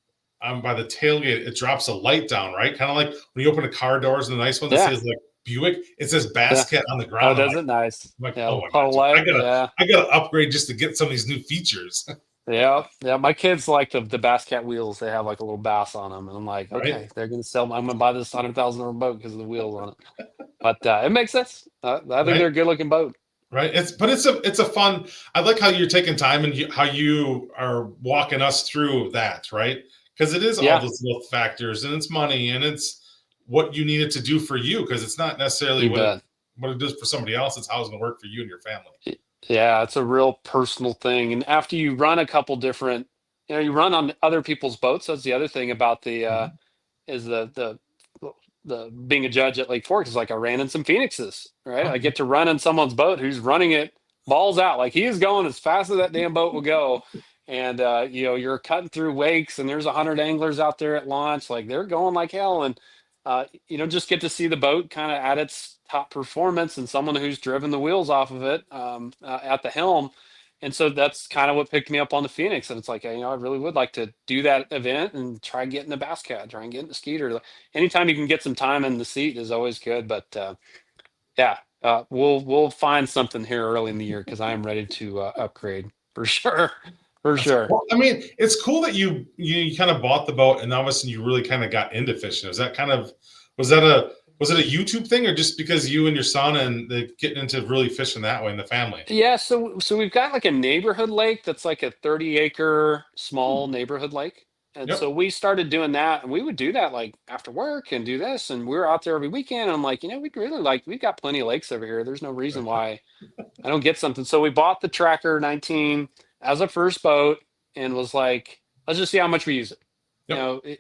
by the tailgate, it drops a light down, right? Kind of like when you open the car doors and the nice one that says like Buick, it says Bass Cat on the ground. Oh, does it? Nice. I'm like, oh I gotta upgrade just to get some of these new features. Yeah. My kids like the Bass Cat wheels. They have like a little bass on them, and I'm like, okay, they're gonna sell them. I'm gonna buy this $100,000 boat because of the wheels on it. But it makes sense. I think they're a good looking boat. Right. It's a fun. I like how you're taking time and how you are walking us through that, right? Because it is all those little factors, and it's money, and it's what you need it to do for you. Because it's not necessarily what it does for somebody else. It's how it's going to work for you and your family. Yeah, it's a real personal thing. And after you run a couple different, you run on other people's boats. That's the other thing about the is the being a judge at Lake Fork is like I ran in some Phoenixes, right? I get to run in someone's boat who's running it balls out, like he is going as fast as that damn boat will go. And you're cutting through wakes, and there's 100 anglers out there at launch, like they're going like hell, and just get to see the boat kind of at its top performance, and someone who's driven the wheels off of it at the helm. And so that's kind of what picked me up on the Phoenix. And it's like, I really would like to do that event and try getting the Bass Cat, try and getting the Skeeter. Anytime you can get some time in the seat is always good. But we'll find something here early in the year because I am ready to upgrade for sure. For sure. Well, I mean, it's cool that you kind of bought the boat and all of a sudden you really kind of got into fishing. Was it a YouTube thing or just because you and your son and they getting into really fishing that way in the family? Yeah, so we've got like a neighborhood lake that's like a 30-acre small neighborhood lake. And so we started doing that, and we would do that like after work and do this, and we were out there every weekend. And I'm like, we've got plenty of lakes over here. There's no reason why I don't get something. So we bought the Tracker 19 as a first boat and was like, let's just see how much we use it.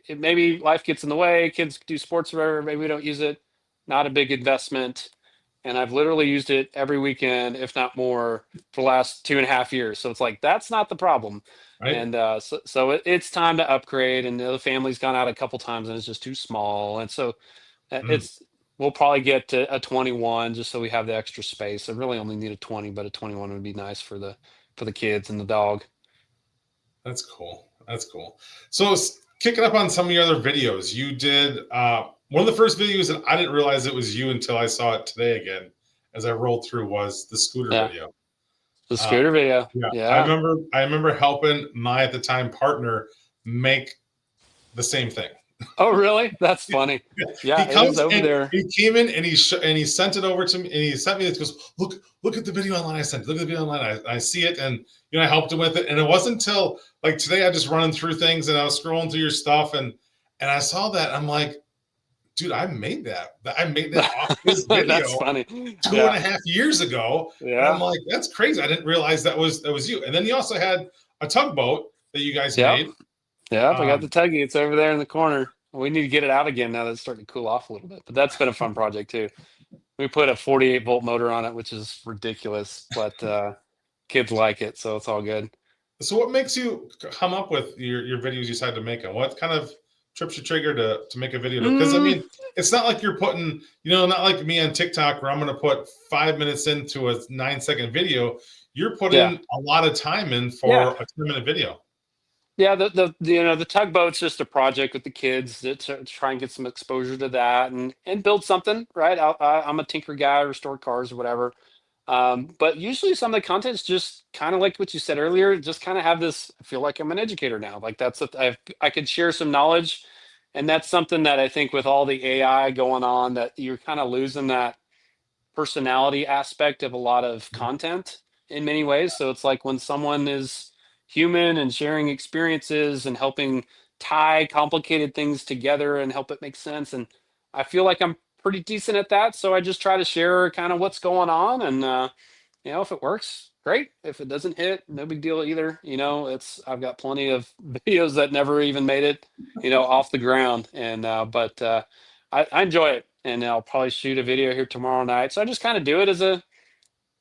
It maybe life gets in the way, kids do sports or whatever, maybe we don't use it. Not a big investment. And I've literally used it every weekend, if not more, for the last 2.5 years. So it's like, that's not the problem. Right. And so it's time to upgrade. And the family's gone out a couple times and it's just too small. And so we'll probably get to a 21 just so we have the extra space. I really only need a 20, but a 21 would be nice for the kids and the dog. That's cool. So kicking up on some of your other videos, you did one of the first videos that I didn't realize it was you until I saw it today again, as I rolled through, was the scooter video. The scooter video. Yeah, Yeah. I remember helping my at the time partner make the same thing. Oh, really? That's funny. Yeah, He comes over and there. he came in and he sent it over to me, and he sent me this. Goes, look at the video online I sent. Look at the video online. I see it, and I helped him with it. And it wasn't until like today I just running through things and I was scrolling through your stuff and I saw that. I'm like, dude, I made that. I made that off this video. That's funny. 2.5 years ago. Yeah. And I'm like, that's crazy. I didn't realize that was you. And then you also had a tugboat that you guys made. Yeah, I got the tuggy. It's over there in the corner. We need to get it out again now that it's starting to cool off a little bit. But that's been a fun project too. We put a 48-volt motor on it, which is ridiculous, but kids like it, so it's all good. So what makes you come up with your videos you decide to make them? What kind of trips your trigger to make a video? Because I mean, it's not like you're putting, not like me on TikTok where I'm going to put 5 minutes into a 9-second video. You're putting a lot of time in for a 10-minute video. Yeah, the tugboat's just a project with the kids to try and get some exposure to that and build something, right? I'm a tinker guy, restore cars or whatever. But usually some of the content's just kind of like what you said earlier, just kind of have this, I feel like I'm an educator now. Like I could share some knowledge, and that's something that I think with all the AI going on, that you're kind of losing that personality aspect of a lot of content in many ways. So it's like when someone is human and sharing experiences and helping tie complicated things together and help it make sense. And I feel like I'm pretty decent at that. So I just try to share kind of what's going on. And, if it works, great. If it doesn't hit, no big deal either. I've got plenty of videos that never even made it, off the ground. But I enjoy it. And I'll probably shoot a video here tomorrow night. So I just kind of do it as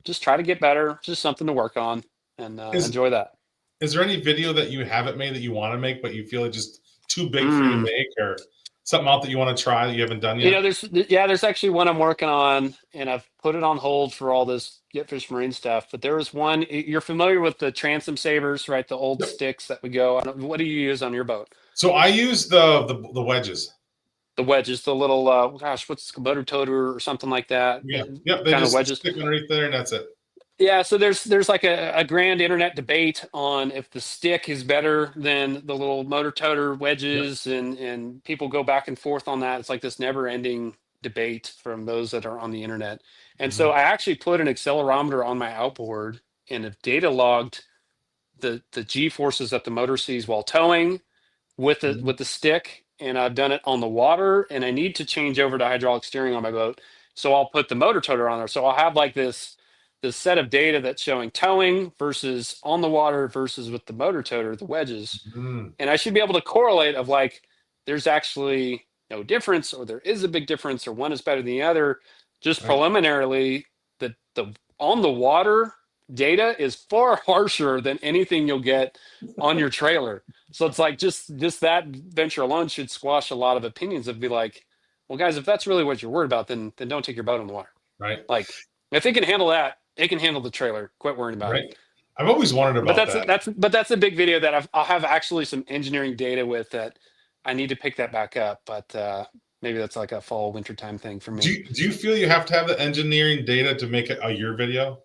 just try to get better, just something to work on, and enjoy that. Is there any video that you haven't made that you want to make, but you feel it's just too big for you to make, or something out that you want to try that you haven't done yet? There's actually one I'm working on, and I've put it on hold for all this Get Fish Marine stuff. But there was one. You're familiar with the transom savers, right? The old sticks that we go. What do you use on your boat? So I use the wedges. The wedges, the little what's motor toter or something like that. Yeah, they kind of wedges stick underneath there, and that's it. Yeah, so there's like a grand internet debate on if the stick is better than the little motor toter wedges, and people go back and forth on that. It's like this never-ending debate from those that are on the internet. And so I actually put an accelerometer on my outboard and have data logged the G forces that the motor sees while towing with the stick, and I've done it on the water, and I need to change over to hydraulic steering on my boat. So I'll put the motor toter on there. So I'll have like this set of data that's showing towing versus on the water versus with the motor toter, the wedges. And I should be able to correlate of like, there's actually no difference, or there is a big difference, or one is better than the other. Just preliminarily, the on the water data is far harsher than anything you'll get on your trailer. So it's like just that venture alone should squash a lot of opinions of be like, well, guys, if that's really what you're worried about, then don't take your boat on the water. Right. Like if it can handle that, it can handle the trailer. Quit worrying about it. I've always wondered about that. But that's a big video that I'll have actually some engineering data with that I need to pick that back up. But maybe that's like a fall winter time thing for me. Do you feel you have to have the engineering data to make it a your video?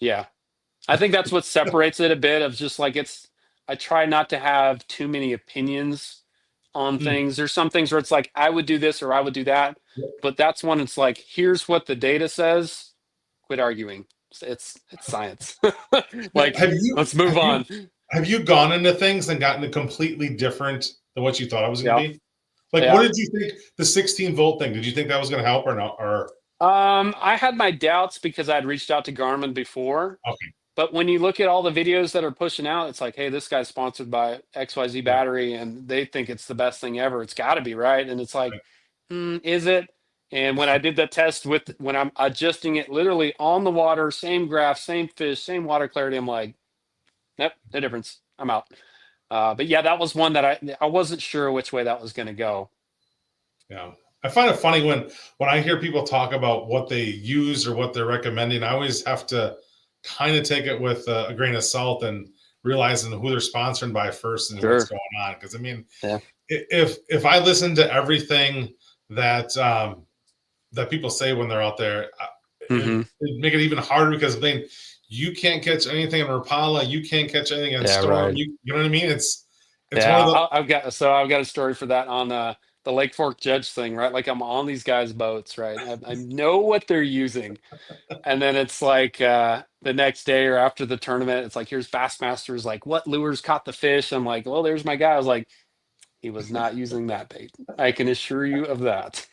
Yeah, I think that's what separates it a bit of just like I try not to have too many opinions on things. There's some things where it's like, I would do this or I would do that. But that's when it's like, here's what the data says. Quit arguing. It's science. Like, let's move on. Have you gone into things and gotten it completely different than what you thought it was going to be? Like, what did you think the 16-volt thing? Did you think that was going to help or not? Or I had my doubts because I'd reached out to Garmin before. Okay. But when you look at all the videos that are pushing out, it's like, hey, this guy's sponsored by XYZ battery, and they think it's the best thing ever. It's got to be, right? And it's like, is it? And when I did the test when I'm adjusting it literally on the water, same graph, same fish, same water clarity, I'm like, nope, no difference. I'm out. But yeah, that was one that I wasn't sure which way that was going to go. Yeah. I find it funny when I hear people talk about what they use or what they're recommending, I always have to kind of take it with a grain of salt and realizing who they're sponsored by first and what's going on. Because I mean, if I listen to everything that that people say when they're out there. Mm-hmm. It make it even harder because then you can't catch anything on Rapala, you can't catch anything on Yeah, Storm. right. You know what I mean? It's one of Yeah, the I've got a story for that on the Lake Fork Judge thing, right? Like I'm on these guys' boats, right? I know what they're using, and then it's like the next day or after the tournament, it's like here's Bassmasters, like what lures caught the fish? I'm like, well, there's my guy. I was like, he was not using that bait. I can assure you of that.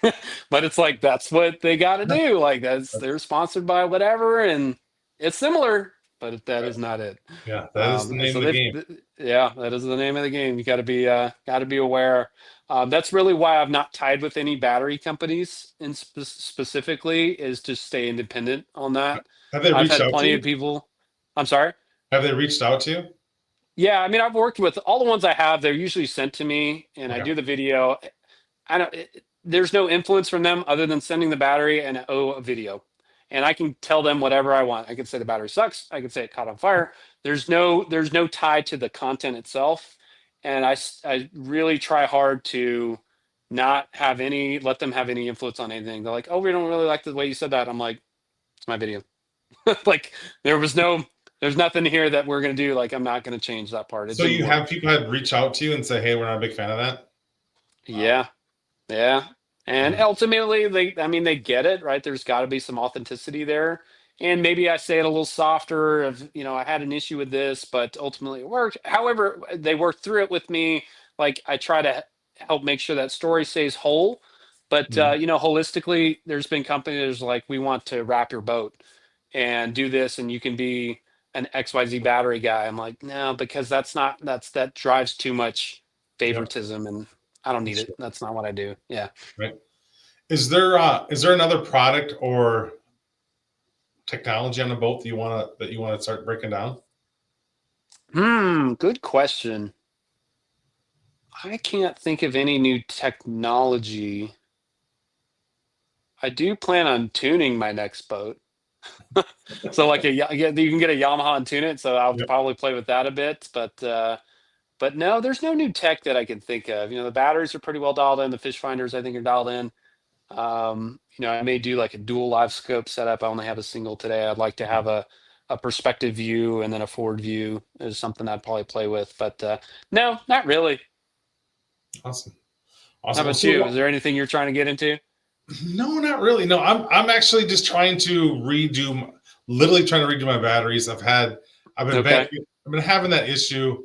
But it's like that's what they got to do. Like they're sponsored by whatever, and it's similar, but that is not it. yeah, that is the And name so of the game. yeah, that is the name of the game. You got to be aware. That's really why I've not tied with any battery companies in specifically is to stay independent on that. Have they I've reached had out to plenty of you? people. I'm sorry. Have they reached out to you? Yeah, I mean, I've worked with all the ones I have. They're usually sent to me, and I Okay. do the video. I don't. There's no influence from them other than sending the battery and a video, and I can tell them whatever I want. I can say the battery sucks. I can say it caught on fire. There's no tie to the content itself, and I really try hard to not have any let them have any influence on anything. They're like, oh, we don't really like the way you said that. I'm like, it's my video. Like there's nothing here that we're gonna do. Like I'm not gonna change that part. It So didn't you have work. people that reach out to you and say, "Hey, we're not a big fan of that." Wow. Yeah. Yeah. And Yeah. ultimately I mean, they get it, right? There's got to be some authenticity there. And maybe I say it a little softer of, I had an issue with this, but ultimately it worked. However, they worked through it with me. Like I try to help make sure that story stays whole. But, Mhm. holistically, there's been companies like, we want to wrap your boat and do this, and you can be an XYZ battery guy. I'm like, no, because that drives too much Yep. favoritism, and I don't need it. Sure. That's not what I do. Yeah. Right. Is there another product or technology on the boat that you want to start breaking down? Good question. I can't think of any new technology. I do plan on tuning my next boat. So like yeah, you can get a Yamaha and tune it, so I'll Yep. probably play with that a bit, but no, there's no new tech that I can think of. The batteries are pretty well dialed in, the fish finders I think are dialed in. I may do like a dual live scope setup. I only have a single today. I'd like to have a perspective view and then a forward view is something I'd probably play with. But no, not really. Awesome. How Awesome. Well, about so you? Is there anything you're trying to get into? no, not really. No, I'm actually just trying to literally trying to redo my batteries. Okay. I've been having that issue,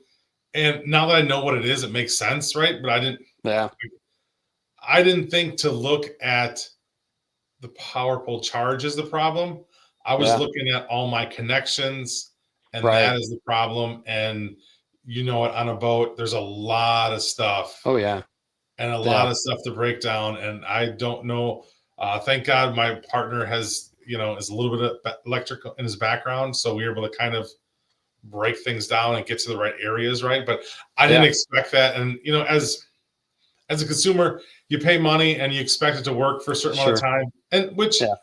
and now that I know what it is, it makes sense, right? But Yeah. I didn't think to look at the power pole charge as the problem. I was Yeah. looking at all my connections, and Right. that is the problem. And you know what? On a boat, there's a lot of stuff Oh yeah. and a lot Yeah. of stuff to break down. And I don't know. Thank God my partner has, is a little bit of electrical in his background. So we were able to kind of break things down and get to the right areas, right? But I didn't Yeah. expect that. And, as a consumer, you pay money and you expect it to work for a certain amount of Sure. time. And which Yeah.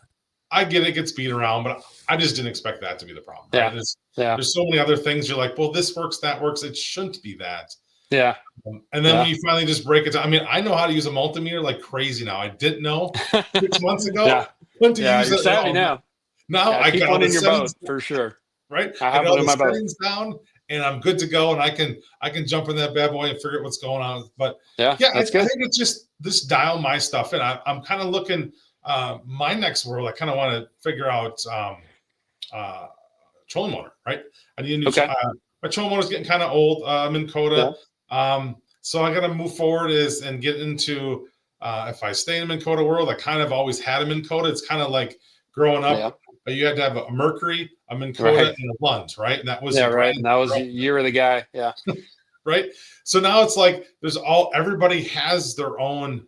I get it gets beat around, but I just didn't expect that to be the problem, right? Yeah. Yeah. There's so many other things you're like, well, this works, that works. It shouldn't be that. Yeah. And then when Yeah. you finally just break it down, I mean, I know how to use a multimeter like crazy now. I didn't know 6 months ago Yeah. when to Yeah. use You're it. savvy now. Now Yeah. I Keep got all one the in your settings boat for sure. right. I I have got one all in the my boat. settings down, and I'm good to go. And I can jump in that bad boy and figure out what's going on. But Yeah. yeah, I That's good. think it's just this dial my stuff in. I'm kind of looking my next world. I kind of want to figure out uh, trolling motor. Right. I need a new. Okay. My trolling motor's getting kind of old. I'm in Yeah. Coda. So I got to move forward and get into. If I stay in the Minn Kota world, I kind of always had a Minn Kota. It's kind of like growing Yeah. up, you had to have a Mercury, a Minn Kota, Right. and a Lund, right? And that was Yeah. the brand Right. And that was you you were the guy. Yeah. right? So now it's like everybody has their own.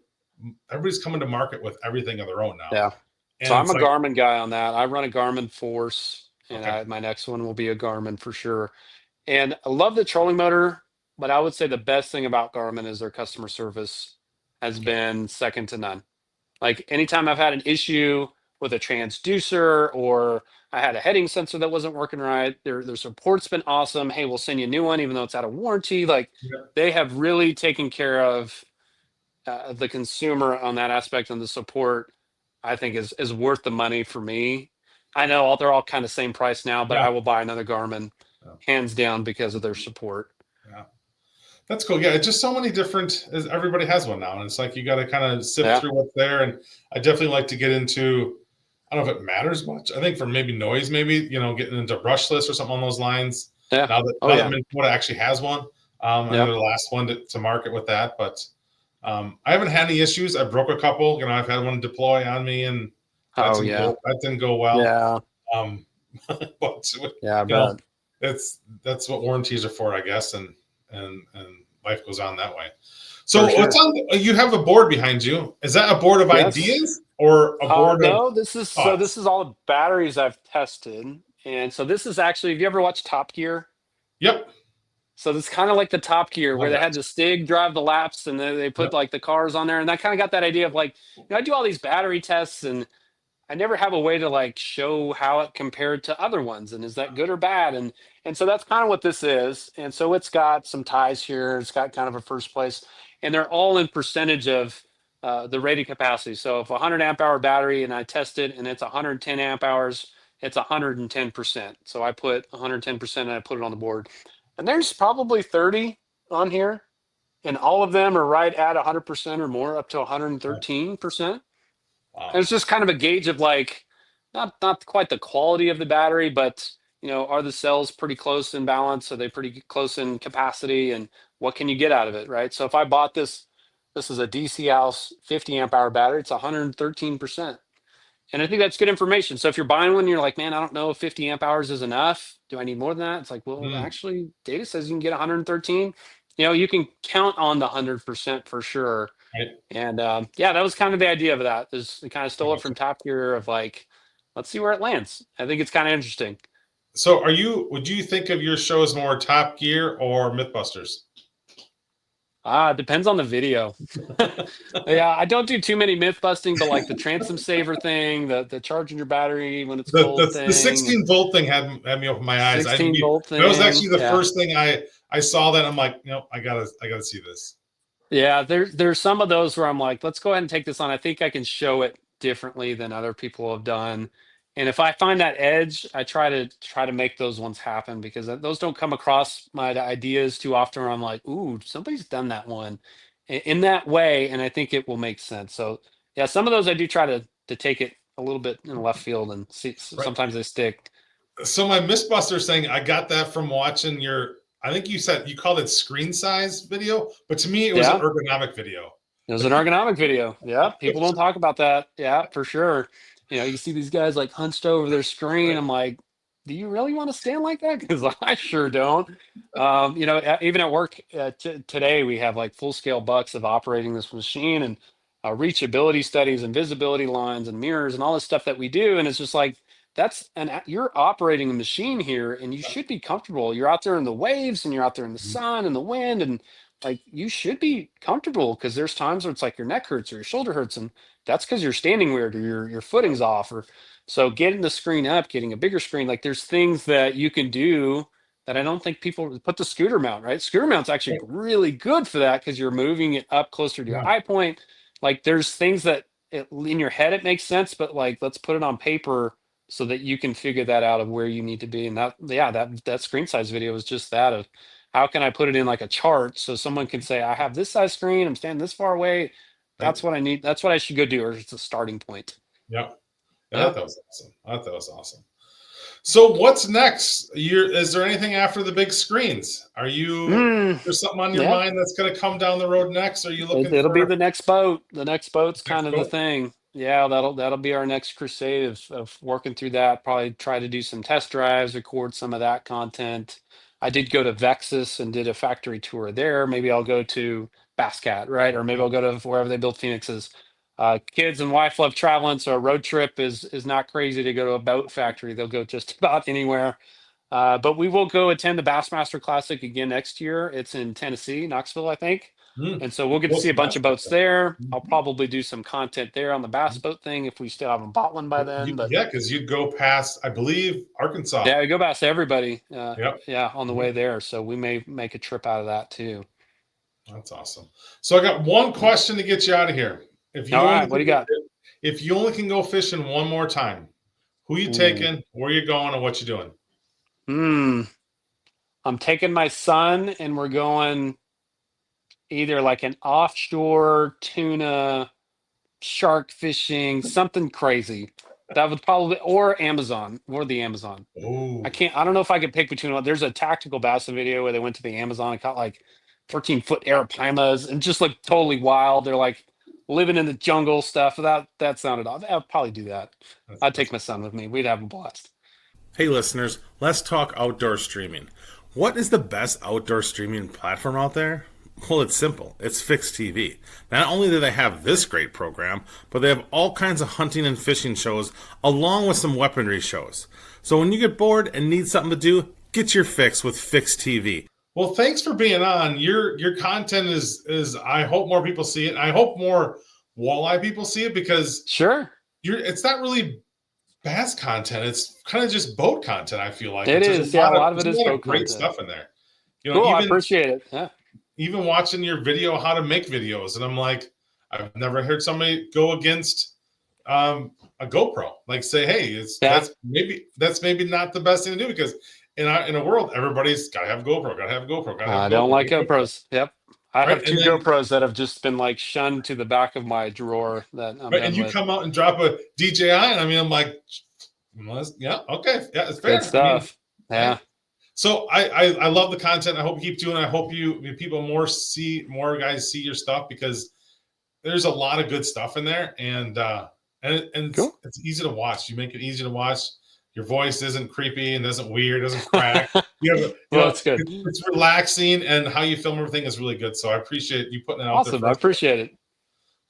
Everybody's coming to market with everything of their own now, Yeah. So and I'm it's a like, Garmin guy on that. I run a Garmin Force, and okay, my next one will be a Garmin for sure. And I love the trolling motor, but I would say the best thing about Garmin is their customer service has okay, been second to none. Like anytime I've had an issue with a transducer or I had a heading sensor that wasn't working right, their support's been awesome. Hey, we'll send you a new one, even though it's out of warranty. Like yeah, they have really taken care of the consumer on that aspect and the support, I think is worth the money for me. I know they're all kind of same price now, but Yeah. I will buy another Garmin Yeah. hands down because of their support. Yeah. That's cool. Yeah, it's just so many different. Everybody has one now, and it's like you got to kind of sift through what's there. And I definitely like to get into. I don't know if it matters much. I think for maybe noise, maybe getting into brushless or something on those lines. Yeah. Now that Minnesota actually has one, and they're the last one to market with that. But I haven't had any issues. I broke a couple. I've had one deploy on me, and that didn't go well. Yeah. But Yeah, I bet. that's what warranties are for, I guess, and life goes on that way. So what's on? You have a board behind you. Is that a board of ideas or a board of? No, this is all the batteries I've tested, and so this is actually. Have you ever watched Top Gear? Yep. So this kind of like the Top Gear where they had the Stig drive the laps, and they put like the cars on there, and I kind of got that idea of like, I do all these battery tests, and I never have a way to like show how it compared to other ones, and is that good or bad? And so that's kind of what this is. And so it's got some ties here. It's got kind of a first place, and they're all in percentage of the rated capacity. So if 100 amp hour battery and I test it and it's 110 amp hours, it's 110%. So I put 110% and I put it on the board. And there's probably 30 on here, and all of them are right at 100% or more, up to 113%. Wow. And it's just kind of a gauge of like, not quite the quality of the battery, but are the cells pretty close in balance? Are they pretty close in capacity? And what can you get out of it, right? So if I bought this is a DC House 50 amp hour battery, it's 113%. And I think that's good information. So if you're buying one, you're like, man, I don't know if 50 amp hours is enough. Do I need more than that? It's like, well, actually, data says you can get 113. You can count on the 100% for sure. Right. And that was kind of the idea of that. We kind of stole it from Top Gear of like, let's see where it lands. I think it's kind of interesting. So would you think of your show as more Top Gear or Mythbusters? Depends on the video. Yeah, I don't do too many myth busting, but like the transom saver thing, the charging your battery when it's cold thing. The 16 volt thing had me open my eyes. 16 volt thing. That was actually the first thing I saw that I'm like, I gotta see this. Yeah, there's some of those where I'm like, let's go ahead and take this on. I think I can show it differently than other people have done. And if I find that edge, I try to make those ones happen because those don't come across my ideas too often where I'm like, ooh, somebody's done that one in that way, and I think it will make sense. So yeah, some of those I do try to take it a little bit in left field and see. Sometimes they stick. So my Mythbusters thing, I got that from watching I think you called it screen size video, but to me it was an ergonomic video. It was an ergonomic video. Yeah, people don't talk about that. Yeah, for sure. You see these guys like hunched over their screen. I'm like, do you really want to stand like that? Because I sure don't. Even at work today, we have like full scale bucks of operating this machine and reachability studies and visibility lines and mirrors and all this stuff that we do. And it's just like, you're operating a machine here and you should be comfortable. You're out there in the waves and you're out there in the sun and the wind, and like you should be comfortable because there's times where it's like your neck hurts or your shoulder hurts, and that's because you're standing weird or your footing's off. Or so getting the screen up, getting a bigger screen, like there's things that you can do that I don't think people put. The scooter mount, right? Scooter mount's actually really good for that because you're moving it up closer to your eye point. Like there's things that in your head it makes sense, but like let's put it on paper so that you can figure that out of where you need to be. And that screen size video was just that of how can I put it in like a chart so someone can say, I have this size screen, I'm standing this far away. That's what I need. That's what I should go do. Or it's a starting point. Yeah. That was awesome. I thought that was awesome. So what's next? Is there anything after the big screens? There's something on your mind that's going to come down the road next? Are you looking It'll be the next boat. The next boat's kind of the thing. Yeah, that'll be our next crusade of working through that. Probably try to do some test drives, record some of that content. I did go to Vexus and did a factory tour there. Maybe I'll go to Basscat, right? Or maybe I'll go to wherever they build Phoenixes. Kids and wife love traveling, so a road trip is not crazy to go to a boat factory. They'll go just about anywhere. But we will go attend the Bassmaster Classic again next year. It's in Tennessee, Knoxville, I think. And so we'll get to see a bunch of boats there. I'll probably do some content there on the bass boat thing if we still haven't bought one by then. Because you'd go past, I believe, Arkansas. Yeah, we go past everybody. On the way there. So we may make a trip out of that too. That's awesome. So I got one question to get you out of here. If you All only right, what do you got? If you only can go fishing one more time, who you taking, where you going, and what you doing? I'm taking my son, and we're going either like an offshore tuna, shark fishing, something crazy. That would probably, or Amazon, or the Amazon. Oh, I don't know if I could pick between one. There's a tactical basset video where they went to the Amazon and caught like 13-foot arapaimas and just looked totally wild. They're like living in the jungle stuff. That sounded off. I'd probably do that. I'd take my son with me. We'd have a blast. Hey listeners, let's talk outdoor streaming. What is the best outdoor streaming platform out there? Well, it's simple. It's Fix TV. Not only do they have this great program, but they have all kinds of hunting and fishing shows along with some weaponry shows. So when you get bored and need something to do, get your fix with Fix TV. well, thanks for being on. Your content is I hope more people see it. I hope more walleye people see it because Sure. it's not really bass content. It's kind of just boat content. I feel like It is. Yeah, a lot of it is boat great content. stuff in there. Cool, I appreciate it. Yeah. Even watching your video how to make videos, and I'm like, I've never heard somebody go against a GoPro. Like say, hey, that's maybe not the best thing to do because in a world everybody's got to have GoPro. I don't like GoPros. Yep. I have Right, two GoPros that have just been like shunned to the back of my drawer that I'm right, done and you with. come out and drop a DJI, and I mean, I'm like, yeah, okay, yeah, it's fair. Good stuff. I mean, yeah. So I love the content. I hope you keep doing it. I hope people more guys see your stuff because there's a lot of good stuff in there, and Cool. it's easy to watch. You make it easy to watch. Your voice isn't creepy and doesn't weird, doesn't crack. That's good. It's relaxing, and how you film everything is really good. So I appreciate you putting it out Awesome. there. I appreciate it.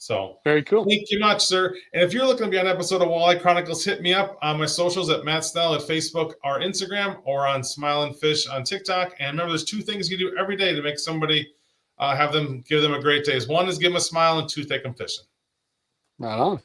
So very cool. Thank you much, sir. And if you're looking to be on an episode of Walleye Chronicles, hit me up on my socials at Matt Snell at Facebook or Instagram, or on Smile and Fish on TikTok. And remember, there's two things you do every day to make somebody give them a great day. One is give them a smile, and two, take them fishing. Right on.